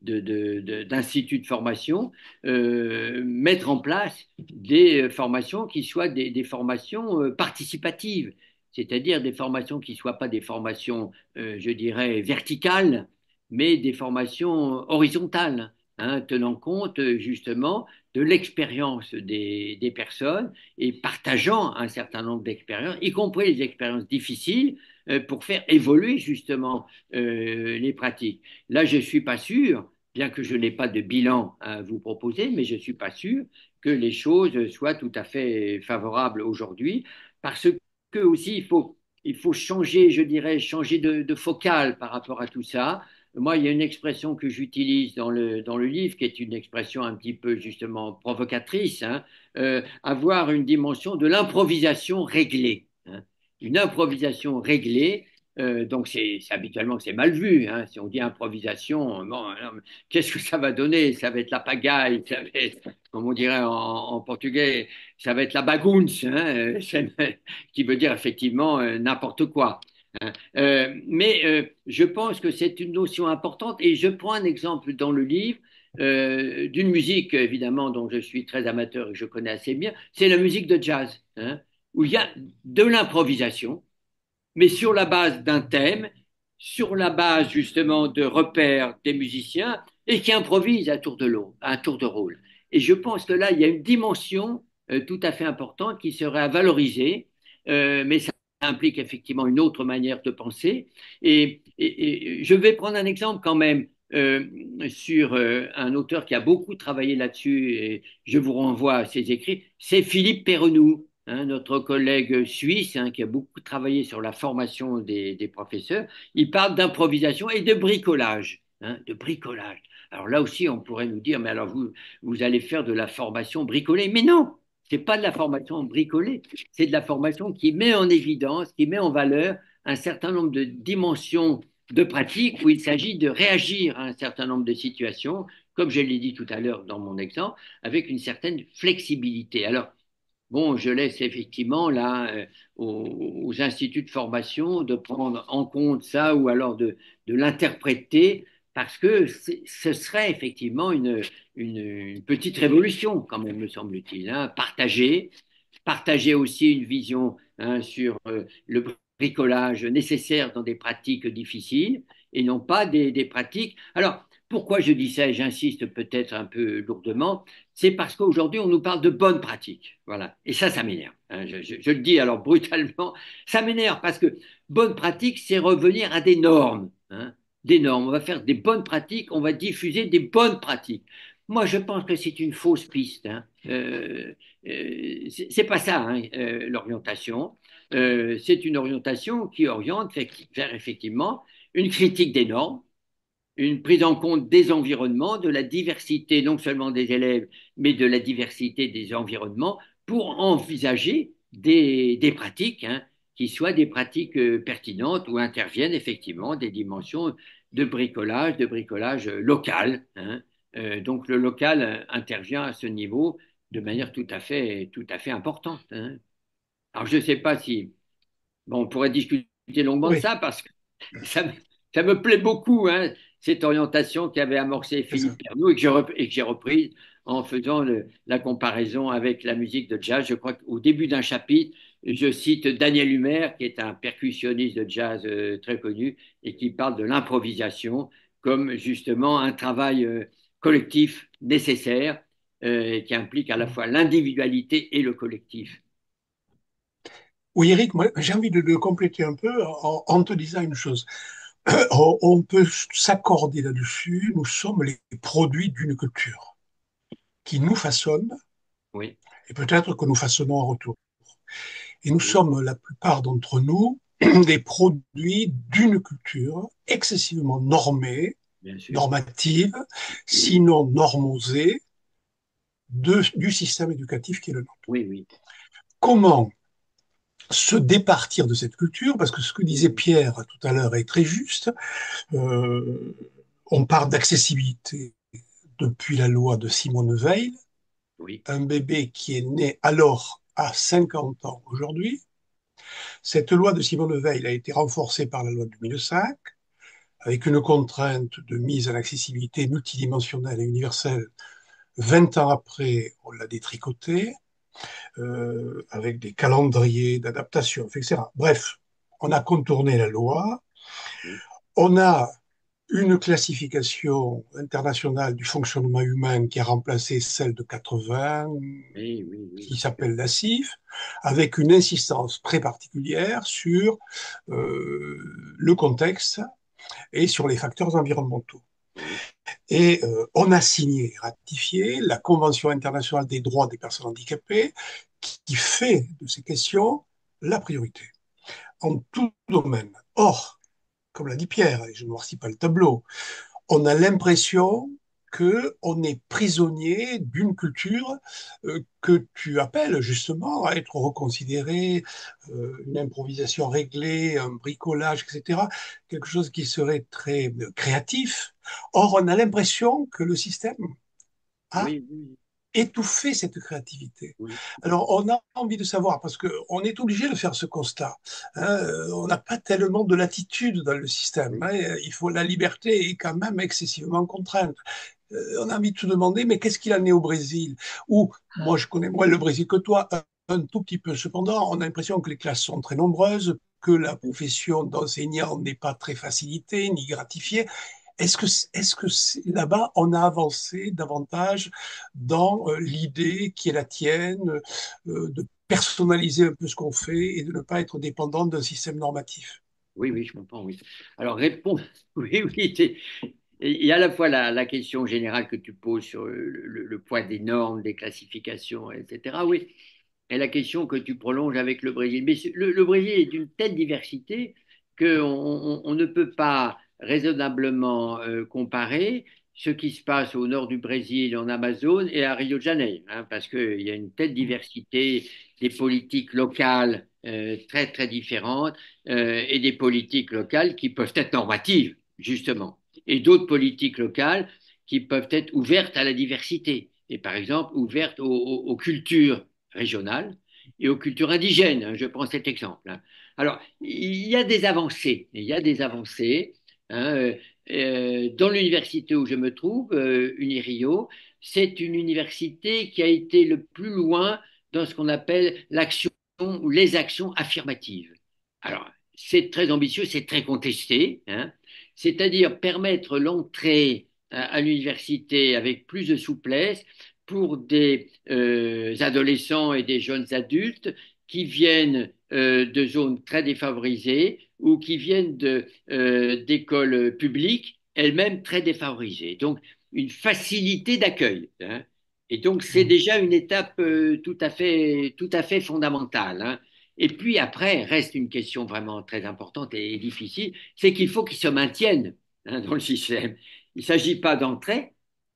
d'instituts de formation. Mettre en place des formations qui soient des formations participatives, c'est-à-dire des formations qui ne soient pas des formations, je dirais, verticales, mais des formations horizontales, hein, tenant compte justement de l'expérience des personnes et partageant un certain nombre d'expériences, y compris les expériences difficiles, pour faire évoluer justement les pratiques. Là, je ne suis pas sûr, bien que je n'ai pas de bilan à vous proposer, mais je ne suis pas sûr que les choses soient tout à fait favorables aujourd'hui, parce que aussi il faut changer, je dirais, changer de focale par rapport à tout ça. Moi, il y a une expression que j'utilise dans le livre, qui est une expression un petit peu justement provocatrice, hein, avoir une dimension de l'improvisation réglée, hein. Une improvisation réglée, donc habituellement c'est mal vu, hein. Si on dit improvisation, bon, alors, qu'est-ce que ça va donner? Ça va être la pagaille, ça va être, comme on dirait en portugais, ça va être la bagunce, hein, qui veut dire effectivement n'importe quoi, hein. Je pense que c'est une notion importante et je prends un exemple dans le livre d'une musique évidemment dont je suis très amateur et que je connais assez bien, c'est la musique de jazz, hein, où il y a de l'improvisation, mais sur la base d'un thème, sur la base justement de repères des musiciens et qui improvisent à tour de rôle. Et je pense que là, il y a une dimension tout à fait importante qui serait à valoriser, mais ça implique effectivement une autre manière de penser. Et je vais prendre un exemple quand même sur un auteur qui a beaucoup travaillé là-dessus, et je vous renvoie à ses écrits, c'est Philippe Perrenou, hein, notre collègue suisse, hein, qui a beaucoup travaillé sur la formation des professeurs. Il parle d'improvisation et de bricolage, hein, de bricolage. Alors là aussi, on pourrait nous dire, mais alors vous allez faire de la formation bricolée. Mais non, c'est pas de la formation bricolée, c'est de la formation qui met en évidence, qui met en valeur un certain nombre de dimensions de pratique où il s'agit de réagir à un certain nombre de situations, comme je l'ai dit tout à l'heure dans mon exemple, avec une certaine flexibilité. Alors, bon, je laisse effectivement là aux instituts de formation de prendre en compte ça ou alors de l'interpréter parce que ce serait effectivement une petite révolution quand même, me semble-t-il, hein. Partager aussi une vision, hein, sur le bricolage nécessaire dans des pratiques difficiles et non pas des pratiques. Alors, pourquoi je dis ça et j'insiste peut-être un peu lourdement, c'est parce qu'aujourd'hui, on nous parle de bonnes pratiques. Voilà. Et ça m'énerve, hein. Je le dis alors brutalement. Ça m'énerve parce que bonnes pratiques, c'est revenir à des normes, hein, des normes. On va faire des bonnes pratiques, on va diffuser des bonnes pratiques. Moi, je pense que c'est une fausse piste, hein. C'est pas ça, hein, l'orientation. C'est une orientation qui oriente vers effectivement une critique des normes, une prise en compte des environnements, de la diversité non seulement des élèves, mais de la diversité des environnements pour envisager des pratiques, hein, qui soient des pratiques pertinentes où interviennent effectivement des dimensions de bricolage local, hein. Donc le local intervient à ce niveau de manière tout à fait importante, hein. Alors je ne sais pas si, bon, on pourrait discuter longuement de Oui, ça parce que ça, me ça me plaît beaucoup, hein, cette orientation qu'avait amorcée c'est ça. Philippe Pernoud et que j'ai reprise en faisant la comparaison avec la musique de jazz. Je crois qu'au début d'un chapitre, je cite Daniel Humer, qui est un percussionniste de jazz très connu et qui parle de l'improvisation comme justement un travail collectif nécessaire qui implique à la fois l'individualité et le collectif. Oui, Eric, moi, j'ai envie de compléter un peu en te disant une chose. On peut s'accorder là-dessus. Nous sommes les produits d'une culture qui nous façonne Oui, et peut-être que nous façonnons en retour. Et nous oui, sommes, la plupart d'entre nous, des produits d'une culture excessivement normée, bien sûr. normative, sinon normosée, du système éducatif qui est le nôtre. Oui, oui. Comment se départir de cette culture? Parce que ce que disait Oui, Pierre tout à l'heure est très juste. Euh, on parle d'accessibilité depuis la loi de Simone Veil. oui, Un bébé qui est né alors à 50 ans aujourd'hui. Cette loi de Simone Veil a été renforcée par la loi de 2005 avec une contrainte de mise en accessibilité multidimensionnelle et universelle. 20 ans après, on l'a détricotée, avec des calendriers d'adaptation, etc. Bref, on a contourné la loi. oui, On a une classification internationale du fonctionnement humain qui a remplacé celle de 80, oui, oui, oui, qui s'appelle la CIF, avec une insistance très particulière sur le contexte et sur les facteurs environnementaux. oui, Et on a signé et ratifié la Convention internationale des droits des personnes handicapées qui fait de ces questions la priorité en tout domaine. Or, comme l'a dit Pierre, et je ne noircis pas le tableau, on a l'impression que on est prisonnier d'une culture que tu appelles justement à être reconsidérée, une improvisation réglée, un bricolage, etc., quelque chose qui serait très créatif. Or, on a l'impression que le système a oui, oui, étouffer cette créativité. oui, Alors, on a envie de savoir, parce qu'on est obligé de faire ce constat. Hein, on n'a pas tellement de latitude dans le système. oui, Hein, il faut la liberté est quand même excessivement contrainte. On a envie de se demander, mais qu'est-ce qu'il en est au Brésil? Ou, moi, je connais moins le Brésil que toi, un tout petit peu. Cependant, on a l'impression que les classes sont très nombreuses, que la profession d'enseignant n'est pas très facilitée ni gratifiée. Est-ce que là-bas, on a avancé davantage dans l'idée qui est la tienne de personnaliser un peu ce qu'on fait et de ne pas être dépendant d'un système normatif? oui, oui, je comprends, oui. Alors, répondre, oui, oui, il y a à la fois la question générale que tu poses sur le poids des normes, des classifications, etc. Oui, et la question que tu prolonges avec le Brésil. Mais le Brésil est d'une telle diversité qu'on ne peut pas raisonnablement comparer ce qui se passe au nord du Brésil, en Amazone, et à Rio de Janeiro, hein, parce qu'il y a une telle diversité des politiques locales très, très différentes et des politiques locales qui peuvent être normatives, justement, et d'autres politiques locales qui peuvent être ouvertes à la diversité, et par exemple ouvertes aux cultures régionales et aux cultures indigènes, hein. Je prends cet exemple, hein. Alors, il y a des avancées, il y a des avancées, hein, dans l'université où je me trouve, Unirio, c'est une université qui a été le plus loin dans ce qu'on appelle l'action ou les actions affirmatives. Alors, c'est très ambitieux, c'est très contesté, hein, c'est-à-dire permettre l'entrée à l'université avec plus de souplesse pour des adolescents et des jeunes adultes qui viennent de zones très défavorisées ou qui viennent d'écoles publiques elles-mêmes très défavorisées. Donc, une facilité d'accueil, hein. Et donc, c'est déjà une étape tout à fait fondamentale, hein. Et puis après, reste une question vraiment très importante et difficile, c'est qu'il faut qu'ils se maintiennent, hein, dans le système. Il ne s'agit pas d'entrer,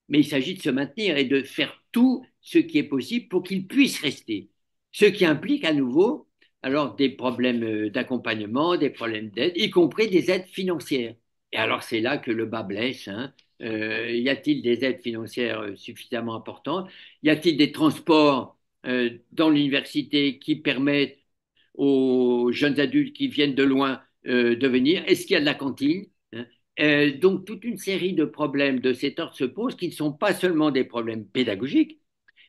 mais il s'agit de se maintenir et de faire tout ce qui est possible pour qu'ils puissent rester. Ce qui implique à nouveau alors des problèmes d'accompagnement, des problèmes d'aide, y compris des aides financières. Et alors, c'est là que le bas blesse, hein. Y a-t-il des aides financières suffisamment importantes? Y a-t-il des transports dans l'université qui permettent aux jeunes adultes qui viennent de loin de venir? Est-ce qu'il y a de la cantine, hein? Donc, toute une série de problèmes de cet ordre se posent qui ne sont pas seulement des problèmes pédagogiques,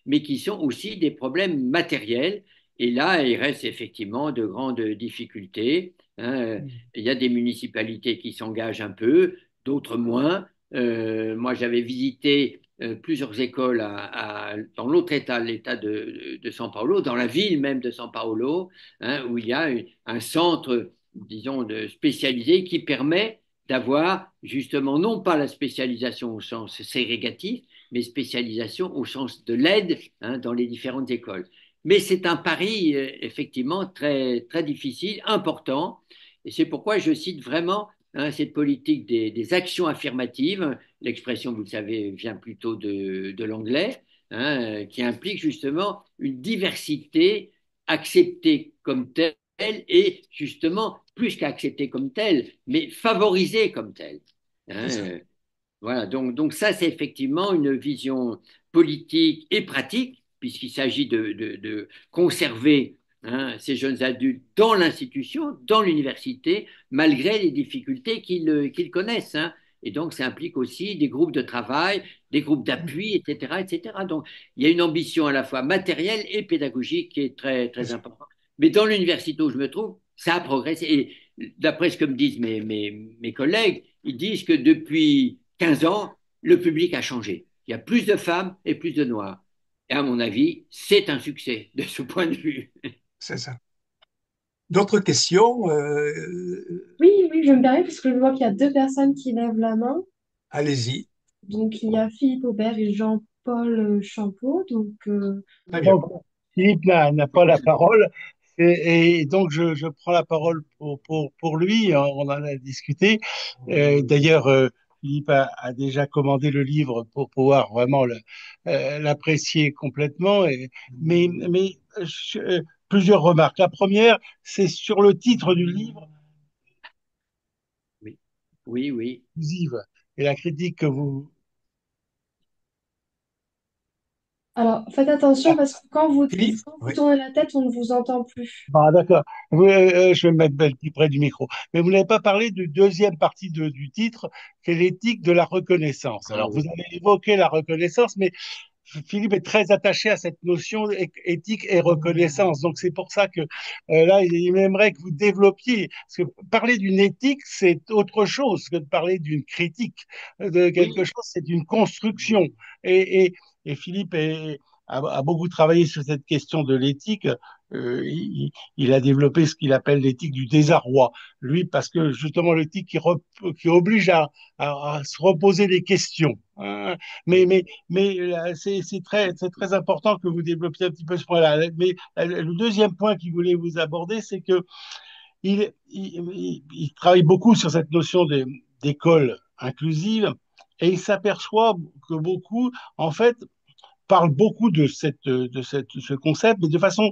mais qui sont aussi des problèmes matériels. Et là, il reste effectivement de grandes difficultés, hein. Il y a des municipalités qui s'engagent un peu, d'autres moins. Moi, j'avais visité plusieurs écoles dans l'autre État, l'État de São Paulo, dans la ville même de São Paulo, hein, où il y a un centre, disons, spécialisé qui permet d'avoir justement non pas la spécialisation au sens ségrégatif, mais spécialisation au sens de l'aide, hein, dans les différentes écoles. Mais c'est un pari effectivement très, très difficile, important, et c'est pourquoi je cite vraiment, hein, cette politique des actions affirmatives. L'expression, vous le savez, vient plutôt de l'anglais, hein, qui implique justement une diversité acceptée comme telle et justement plus qu'acceptée comme telle, mais favorisée comme telle, C'est ça. hein. Voilà, donc ça, c'est effectivement une vision politique et pratique, puisqu'il s'agit de conserver, hein, ces jeunes adultes dans l'institution, dans l'université, malgré les difficultés qu'ils connaissent, hein. Et donc, ça implique aussi des groupes de travail, des groupes d'appui, etc., etc. Donc, il y a une ambition à la fois matérielle et pédagogique qui est très, C'est très ça. importante. Mais dans l'université où je me trouve, ça a progressé. Et d'après ce que me disent mes collègues, ils disent que depuis 15 ans, le public a changé. Il y a plus de femmes et plus de noirs. Et à mon avis, c'est un succès de ce point de vue. C'est ça. D'autres questions? Oui, oui, je me permets parce que je vois qu'il y a deux personnes qui lèvent la main. Allez-y. Donc, il y a Philippe Aubert et Jean-Paul Champeau. Donc, Très bien. Donc, Philippe n'a pas la parole. Et donc, je prends la parole pour lui. On en a discuté. D'ailleurs, Philippe a déjà commandé le livre pour pouvoir vraiment l'apprécier complètement. Mais plusieurs remarques. La première, c'est sur le titre du livre, Oui, oui, oui. Inclusive, et la critique que vous... alors, faites attention Ah, parce que quand vous, Philippe? quand vous Oui. tournez la tête, on ne vous entend plus. ah, d'accord. Je vais me mettre plus près du micro. Mais vous n'avez pas parlé de deuxième partie du titre, qui est l'éthique de la reconnaissance. Ah Alors, vous oui, avez évoqué la reconnaissance, mais Philippe est très attaché à cette notion éthique et reconnaissance. Donc, c'est pour ça que là, il aimerait que vous développiez. Parce que parler d'une éthique, c'est autre chose que de parler d'une critique de quelque oui, chose, c'est une construction. Et, et, et Philippe a beaucoup travaillé sur cette question de l'éthique. Il a développé ce qu'il appelle l'éthique du désarroi. Lui, parce que justement, l'éthique qui oblige à se reposer des questions, hein. Mais, oui, mais, mais c'est très important que vous développiez un petit peu ce point-là. Mais le deuxième point qu'il voulait vous aborder, c'est que il travaille beaucoup sur cette notion d'école inclusive et il s'aperçoit que beaucoup, en fait, parlent beaucoup ce concept, mais de façon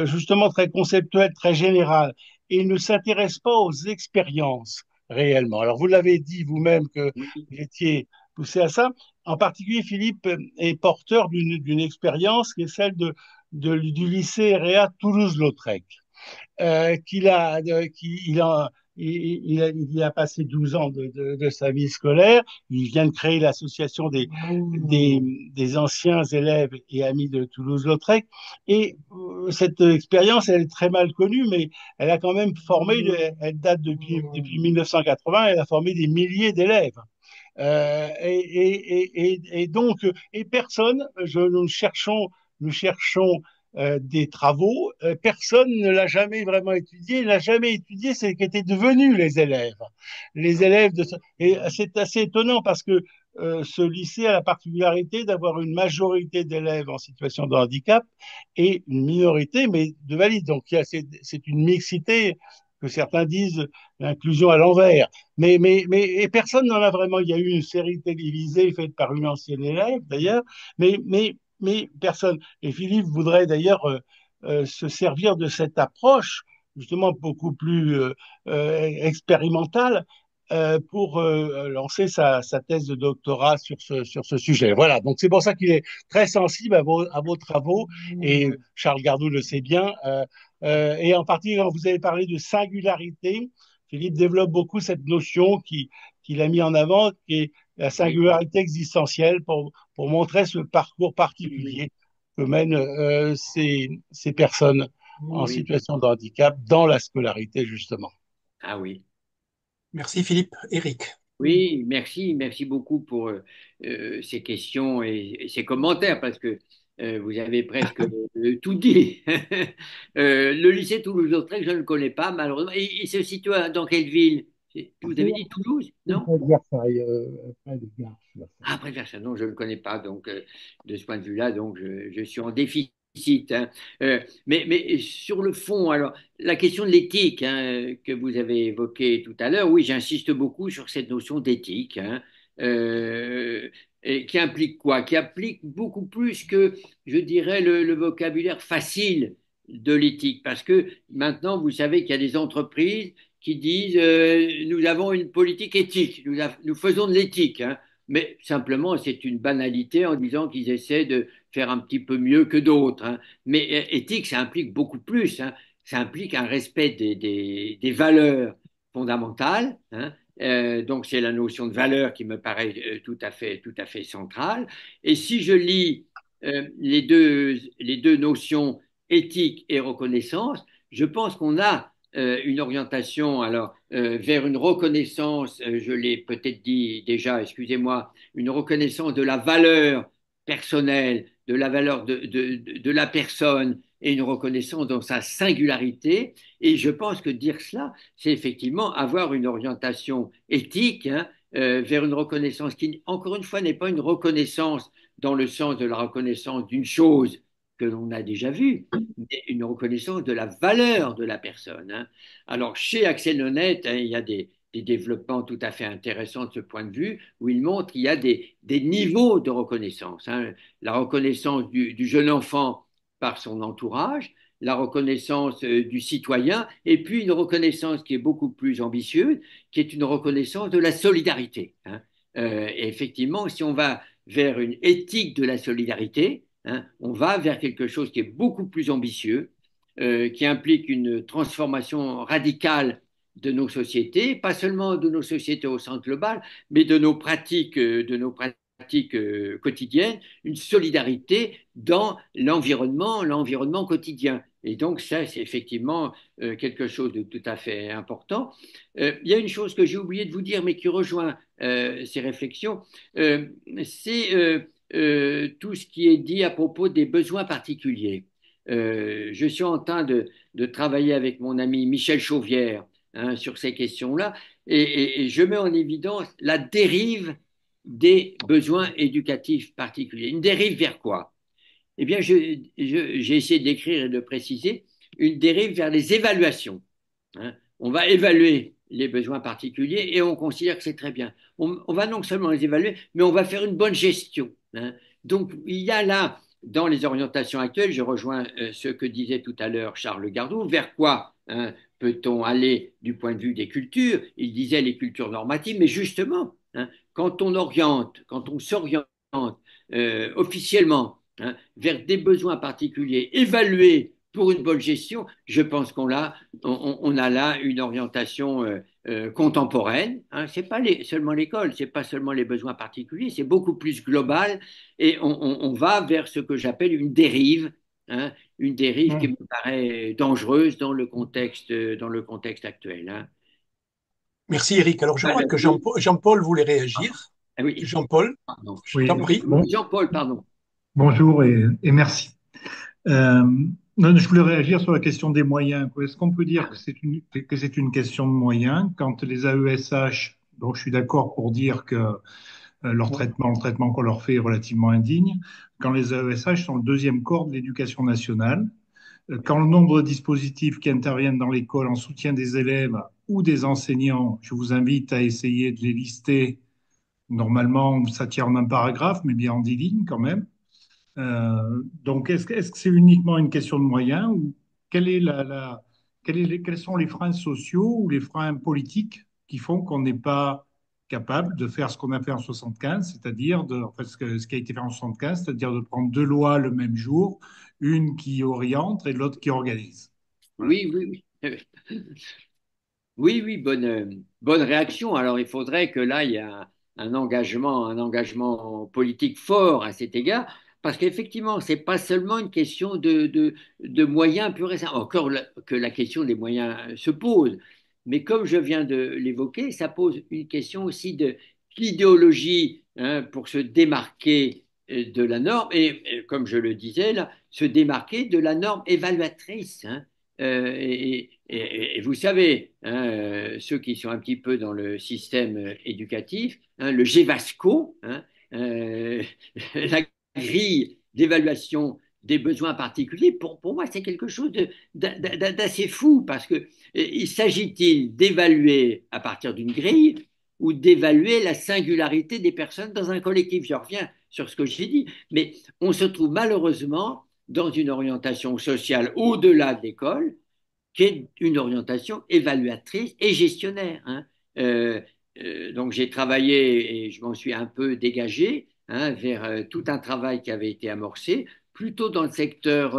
justement très conceptuelle, très générale, et il ne s'intéresse pas aux expériences réellement. Alors, vous l'avez dit vous-même que oui, vous étiez poussé à ça. En particulier, Philippe est porteur d'une expérience qui est celle du lycée REA Toulouse-Lautrec, il a passé 12 ans de sa vie scolaire. Il vient de créer l'association des, des anciens élèves et amis de Toulouse-Lautrec. Et cette expérience, elle est très mal connue, mais elle a quand même formé, elle date depuis 1980, elle a formé des milliers d'élèves. Et donc, et personne, nous cherchons des travaux, personne ne l'a jamais vraiment étudié, n'a jamais étudié ce qu'étaient devenus les élèves. Les élèves de ce... Et c'est assez étonnant parce que ce lycée a la particularité d'avoir une majorité d'élèves en situation de handicap et une minorité, mais de valides. Donc, c'est une mixité que certains disent l'inclusion à l'envers. Et personne n'en a vraiment. Il y a eu une série télévisée faite par une ancienne élève, d'ailleurs, mais personne. Et Philippe voudrait d'ailleurs se servir de cette approche, justement beaucoup plus expérimentale, pour lancer sa thèse de doctorat sur ce sujet. Voilà, donc c'est pour ça qu'il est très sensible à vos travaux, et Charles Gardou le sait bien. Et en particulier, quand vous avez parlé de singularité, Philippe développe beaucoup cette notion qu'il a mis en avant, qui est la Oui, singularité existentielle, pour montrer ce parcours oui, oui. particulier que mènent ces personnes en Oui. situation de handicap dans la scolarité, justement. Ah oui. Merci Philippe. Eric. Oui, merci beaucoup pour ces questions et ces commentaires parce que vous avez presque tout dit. Le lycée Toulouse-Lautrec, je ne le connais pas malheureusement. Et il se situe dans quelle ville? Vous avez dit Toulouse, non? Près de Versailles, près de Garches, Ah, Versailles. après faire ça, non, je ne le connais pas. Donc, de ce point de vue-là, donc, je suis en déficit. Hein. Mais sur le fond, alors, la question de l'éthique hein, que vous avez évoquée tout à l'heure, oui, j'insiste beaucoup sur cette notion d'éthique. Hein, et qui implique quoi? Qui implique beaucoup plus que, je dirais, le vocabulaire facile de l'éthique. Parce que maintenant, vous savez qu'il y a des entreprises qui disent nous avons une politique éthique, nous faisons de l'éthique. Hein. Mais simplement, c'est une banalité en disant qu'ils essaient de faire un petit peu mieux que d'autres. Hein. Mais éthique, ça implique beaucoup plus. Hein. Ça implique un respect des valeurs fondamentales. Hein. Donc, c'est la notion de valeur qui me paraît tout à fait centrale. Et si je lis les deux notions éthique et reconnaissance, je pense qu'on a une orientation alors vers une reconnaissance, je l'ai peut-être dit déjà, excusez-moi, une reconnaissance de la valeur personnelle, de la valeur de la personne et une reconnaissance dans sa singularité. Et je pense que dire cela, c'est effectivement avoir une orientation éthique hein, vers une reconnaissance qui, encore une fois, n'est pas une reconnaissance dans le sens de la reconnaissance d'une chose que l'on a déjà vue, mais une reconnaissance de la valeur de la personne. Hein. Alors, chez Axel Honnête, hein, il y a des développements tout à fait intéressants de ce point de vue, où il montre qu'il y a des niveaux de reconnaissance. Hein. La reconnaissance du jeune enfant par son entourage, la reconnaissance du citoyen, et puis une reconnaissance qui est beaucoup plus ambitieuse, qui est une reconnaissance de la solidarité. Hein. Et effectivement, si on va vers une éthique de la solidarité, hein, on va vers quelque chose qui est beaucoup plus ambitieux, qui implique une transformation radicale de nos sociétés, pas seulement de nos sociétés au sens global, mais de nos pratiques quotidiennes, une solidarité dans l'environnement quotidien. Et donc ça, c'est effectivement quelque chose de tout à fait important. Il y a une chose que j'ai oublié de vous dire, mais qui rejoint ces réflexions, euh, c'est tout ce qui est dit à propos des besoins particuliers. Je suis en train de travailler avec mon ami Michel Chauvière hein, sur ces questions-là et je mets en évidence la dérive des besoins éducatifs particuliers. Une dérive vers quoi? Eh bien, j'ai essayé d'écrire et de préciser une dérive vers les évaluations. Hein. On va évaluer les besoins particuliers et on considère que c'est très bien. On va non seulement les évaluer, mais on va faire une bonne gestion. Hein. Donc, il y a là, dans les orientations actuelles, je rejoins ce que disait tout à l'heure Charles Gardou, vers quoi hein, peut-on aller du point de vue des cultures? Il disait les cultures normatives, mais justement, hein, quand on s'oriente officiellement hein, vers des besoins particuliers évalués pour une bonne gestion, je pense on a là une orientation contemporaine. Hein. C'est pas seulement l'école, c'est pas seulement les besoins particuliers, c'est beaucoup plus global et on va vers ce que j'appelle hein, une dérive qui Hum. me paraît dangereuse dans le contexte actuel. Hein. Merci Eric. Alors je crois que Oui, Jean-Paul voulait réagir. ah oui, Jean-Paul, pardon. je Oui, t'en prie. bon, Jean-Paul, pardon. bonjour et merci. Euh, non, je voulais réagir sur la question des moyens. Est-ce qu'on peut dire que c'est une question de moyens quand les AESH, dont je suis d'accord pour dire que le traitement qu'on leur fait est relativement indigne, quand les AESH sont le deuxième corps de l'éducation nationale, quand le nombre de dispositifs qui interviennent dans l'école en soutien des élèves ou des enseignants, je vous invite à essayer de les lister. Normalement, ça tient en un paragraphe, mais bien en 10 lignes quand même. Donc, est-ce que c'est uniquement une question de moyens ou quelle est quels sont les freins sociaux ou les freins politiques qui font qu'on n'est pas capable de faire ce qu'on a fait en 75, c'est-à-dire ce qui a été fait en 75, c'est-à-dire de prendre deux lois le même jour, une qui oriente et l'autre qui organise. Voilà. Oui, oui, oui. Oui, oui, bonne réaction. Alors, il faudrait que là, il y ait un engagement politique fort à cet égard, parce qu'effectivement, c'est pas seulement une question de moyens purs et simples. Encore que la question des moyens se pose, mais comme je viens de l'évoquer, ça pose une question aussi de l'idéologie, hein, pour se démarquer de la norme, et comme je le disais là, se démarquer de la norme évaluatrice, hein. Et vous savez, hein, ceux qui sont un petit peu dans le système éducatif, hein, le GEVASCO, hein, euh, la grille d'évaluation des besoins particuliers, pour moi, c'est quelque chose d'assez fou, parce que il s'agit-il d'évaluer à partir d'une grille ou d'évaluer la singularité des personnes dans un collectif? Je reviens sur ce que j'ai dit, mais on se trouve malheureusement dans une orientation sociale au-delà de l'école, qui est une orientation évaluatrice et gestionnaire, hein. Euh, donc j'ai travaillé et je m'en suis un peu dégagé, hein, vers tout un travail qui avait été amorcé, plutôt dans le secteur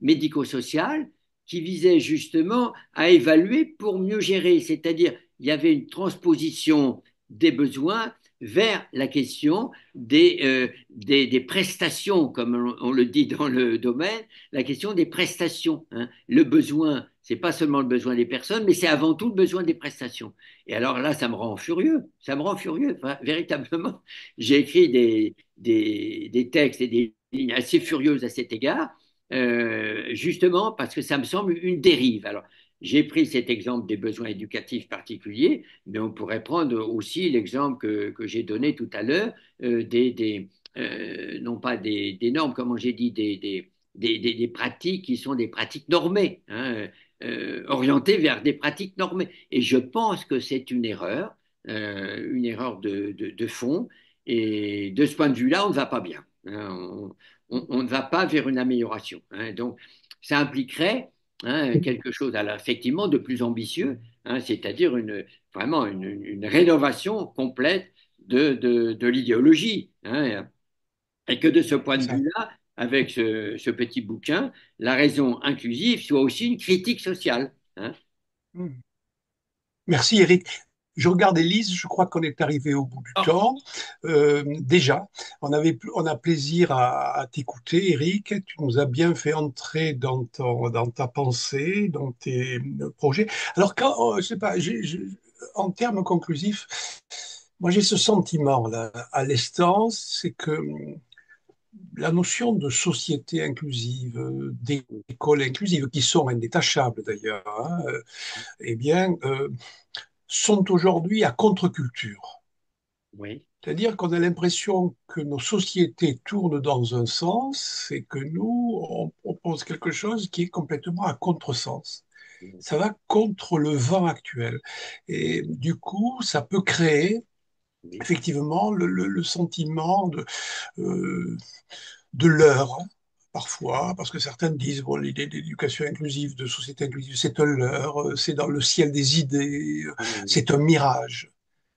médico-social, qui visait justement à évaluer pour mieux gérer, c'est-à-dire il y avait une transposition des besoins vers la question des prestations, comme on le dit dans le domaine, la question des prestations, hein. Le besoin, c'est pas seulement le besoin des personnes, mais c'est avant tout le besoin des prestations. Et alors là, ça me rend furieux, ça me rend furieux, enfin, véritablement. J'ai écrit des textes et des lignes assez furieuses à cet égard, justement parce que ça me semble une dérive. Alors, j'ai pris cet exemple des besoins éducatifs particuliers, mais on pourrait prendre aussi l'exemple que j'ai donné tout à l'heure, non pas des normes, comme j'ai dit, des pratiques qui sont des pratiques normées, hein, orientées vers des pratiques normées. Et je pense que c'est une erreur de fond. Et de ce point de vue-là, on ne va pas bien, hein. On ne va pas vers une amélioration, hein. Donc, ça impliquerait, hein, quelque chose alors, effectivement de plus ambitieux, hein, c'est-à-dire vraiment une rénovation complète de l'idéologie, hein. Et que de ce point C'est de ça. vue-là, avec ce petit bouquin, la raison inclusive soit aussi une critique sociale, hein. Hmm. Merci Eric. Je regarde Élise, je crois qu'on est arrivé au bout du Oh, temps. Déjà, on a plaisir à t'écouter, Eric. Tu nous as bien fait entrer dans ta pensée, dans tes projets. Alors, je sais pas, en termes conclusifs, moi j'ai ce sentiment là, à l'instant, c'est que la notion de société inclusive, d'école inclusive, qui sont indétachables d'ailleurs, hein, eh bien, sont aujourd'hui à contre-culture. oui, C'est-à-dire qu'on a l'impression que nos sociétés tournent dans un sens et que nous, on propose quelque chose qui est complètement à contresens. Ça va contre le vent actuel. Et du coup, ça peut créer oui, effectivement le sentiment euh, de leurre, parfois, parce que certains disent, bon, l'idée d'éducation inclusive, de société inclusive, c'est un leurre, c'est dans le ciel des idées, oui, c'est un mirage.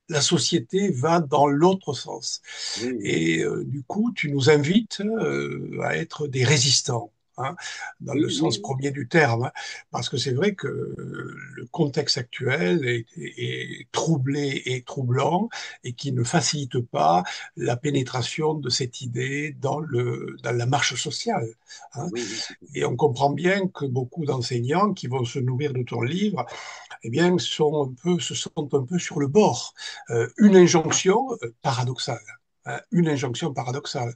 La société va dans l'autre sens. oui, oui, Et du coup, tu nous invites à être des résistants, hein, dans le oui, oui, sens oui, premier du terme, hein, parce que c'est vrai que le contexte actuel est troublé et troublant et qui ne facilite pas la pénétration de cette idée dans la marche sociale, hein. oui, oui, Et on comprend bien que beaucoup d'enseignants qui vont se nourrir de ton livre eh bien, se sentent un peu sur le bord. Une injonction paradoxale, hein, une injonction paradoxale,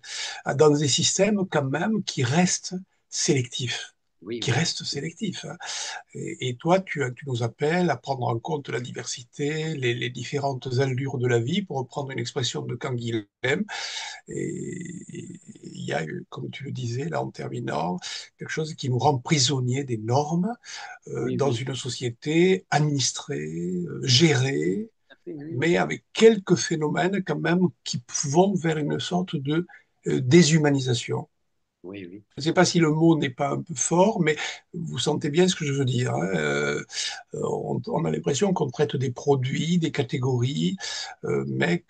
dans des systèmes quand même qui restent sélectifs, oui, qui oui, restent sélectifs, hein. Et toi, tu nous appelles à prendre en compte la diversité, les différentes allures de la vie, pour reprendre une expression de Canguilhem. Et il y a, comme tu le disais là en terminant, quelque chose qui nous rend prisonniers des normes oui, dans oui, une société administrée, gérée, oui, oui, oui. mais avec quelques phénomènes quand même qui vont vers une sorte de déshumanisation. Oui, oui. Je ne sais pas si le mot n'est pas un peu fort, mais vous sentez bien ce que je veux dire, hein. On a l'impression qu'on traite des produits, des catégories, mais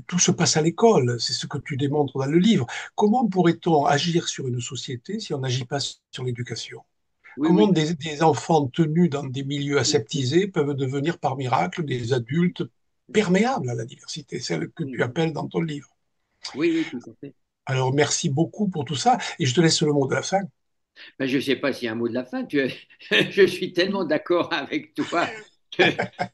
tout se passe à l'école. C'est ce que tu démontres dans le livre. Comment pourrait-on agir sur une société si on n'agit pas sur l'éducation? Oui, Comment oui. des enfants tenus dans des milieux aseptisés peuvent devenir par miracle des adultes perméables à la diversité, celle que tu Oui, appelles dans ton livre? oui, oui, tout à fait. Alors, merci beaucoup pour tout ça et je te laisse le mot de la fin. Ben, je ne sais pas s'il y a un mot de la fin. Je suis tellement d'accord avec toi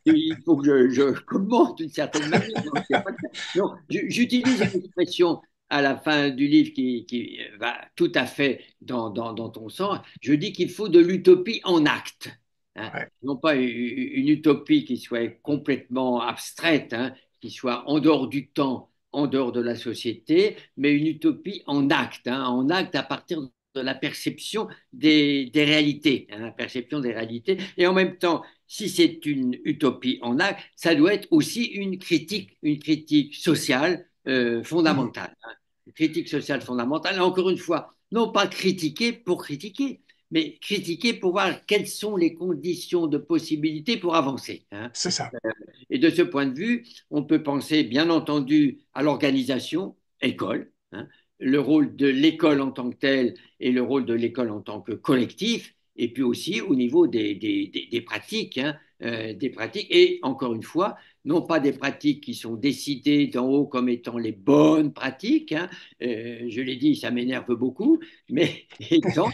qu'il faut que je commente d'une certaine manière. Non, je sais pas. Non, j'utilise une expression à la fin du livre qui va tout à fait dans ton sens. Je dis qu'il faut de l'utopie en acte, hein. Ouais, Non pas une utopie qui soit complètement abstraite, hein, qui soit en dehors du temps, en dehors de la société, mais une utopie en acte, hein, en acte à partir de la perception des réalités, hein, la perception des réalités. Et en même temps, si c'est une utopie en acte, ça doit être aussi une critique sociale mhm, fondamentale, hein, une critique sociale fondamentale. Et encore une fois, non pas critiquer pour critiquer, mais critiquer pour voir quelles sont les conditions de possibilité pour avancer, hein. c'est ça. Et de ce point de vue, on peut penser bien entendu à l'organisation, école, hein, le rôle de l'école en tant que telle et le rôle de l'école en tant que collectif, et puis aussi au niveau des pratiques, hein, des pratiques, et encore une fois, non pas des pratiques qui sont décidées d'en haut comme étant les bonnes pratiques, hein, je l'ai dit, ça m'énerve beaucoup, mais étant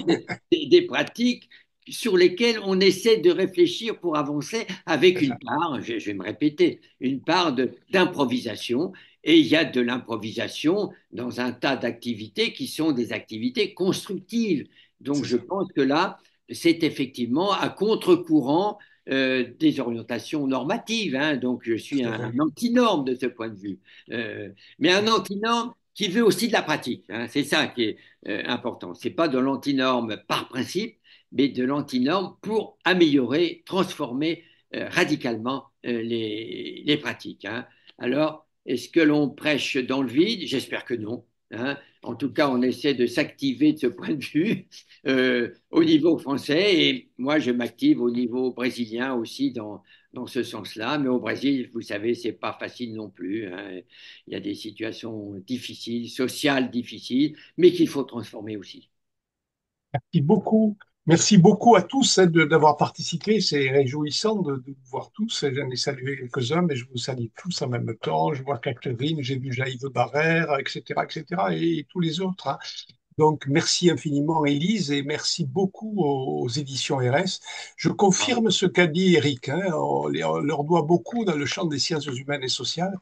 des pratiques sur lesquelles on essaie de réfléchir pour avancer avec C'est une ça. part, je vais me répéter, une part d'improvisation. Et il y a de l'improvisation dans un tas d'activités qui sont des activités constructives. Donc C'est je ça. pense que là, c'est effectivement à contre-courant des orientations normatives, hein. Donc je suis Tout à un fait. antinorme de ce point de vue. Mais un antinorme qui veut aussi de la pratique, hein. C'est ça qui est important. C'est pas de l'antinorme par principe, mais de l'antinorme pour améliorer, transformer radicalement les pratiques, hein. Alors, est-ce que l'on prêche dans le vide? J'espère que non, hein. En tout cas, on essaie de s'activer de ce point de vue au niveau français et moi, je m'active au niveau brésilien aussi dans ce sens-là. Mais au Brésil, vous savez, c'est pas facile non plus, hein. Il y a des situations difficiles, sociales difficiles, mais qu'il faut transformer aussi. Merci beaucoup. Merci beaucoup à tous, hein, d'avoir participé. C'est réjouissant de vous voir tous. J'en ai salué quelques-uns, mais je vous salue tous en même temps. Je vois Catherine, j'ai vu Jaïve Barrère, etc., etc., et tous les autres, hein. Donc, merci infiniment, Élise, et merci beaucoup aux éditions RS. Je confirme ce qu'a dit Eric, hein, on leur doit beaucoup dans le champ des sciences humaines et sociales.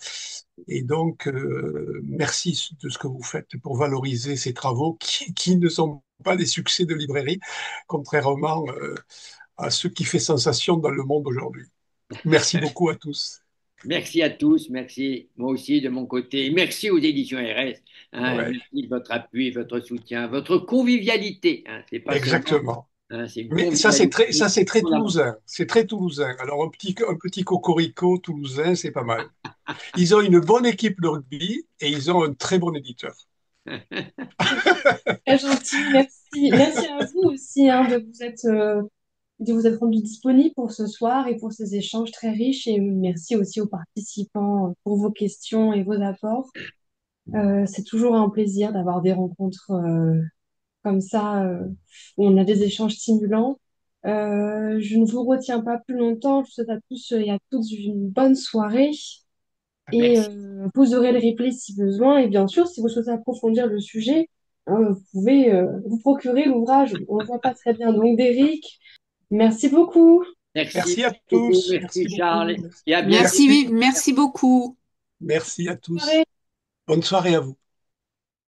Et donc, merci de ce que vous faites pour valoriser ces travaux qui ne sont pas des succès de librairie, contrairement à ce qui fait sensation dans le monde aujourd'hui. Merci beaucoup à tous. Merci à tous, merci moi aussi de mon côté. Merci aux éditions RS, hein, Ouais, merci de votre appui, votre soutien, votre convivialité, hein. C'est pas seulement, exactement. hein, c'est une Mais convivialité. ça c'est très toulousain. C'est très toulousain. Alors, un petit cocorico toulousain, c'est pas mal. Ils ont une bonne équipe de rugby et ils ont un très bon éditeur. Très gentil, merci. Merci à vous aussi hein, de vous être rendu disponible pour ce soir et pour ces échanges très riches. Et merci aussi aux participants pour vos questions et vos apports. C'est toujours un plaisir d'avoir des rencontres comme ça où on a des échanges stimulants. Je ne vous retiens pas plus longtemps. Je vous souhaite à tous et à toutes une bonne soirée. Et Merci. vous aurez le replay si besoin. Et bien sûr, si vous souhaitez approfondir le sujet, hein, vous pouvez vous procurer l'ouvrage. On ne le voit pas très bien. Donc, d'Éric, merci beaucoup. Merci Merci à beaucoup, tous. Merci merci beaucoup. Charles, et à bientôt. Merci. Merci, merci beaucoup. Merci à Bonne soirée. tous. Bonne soirée à vous.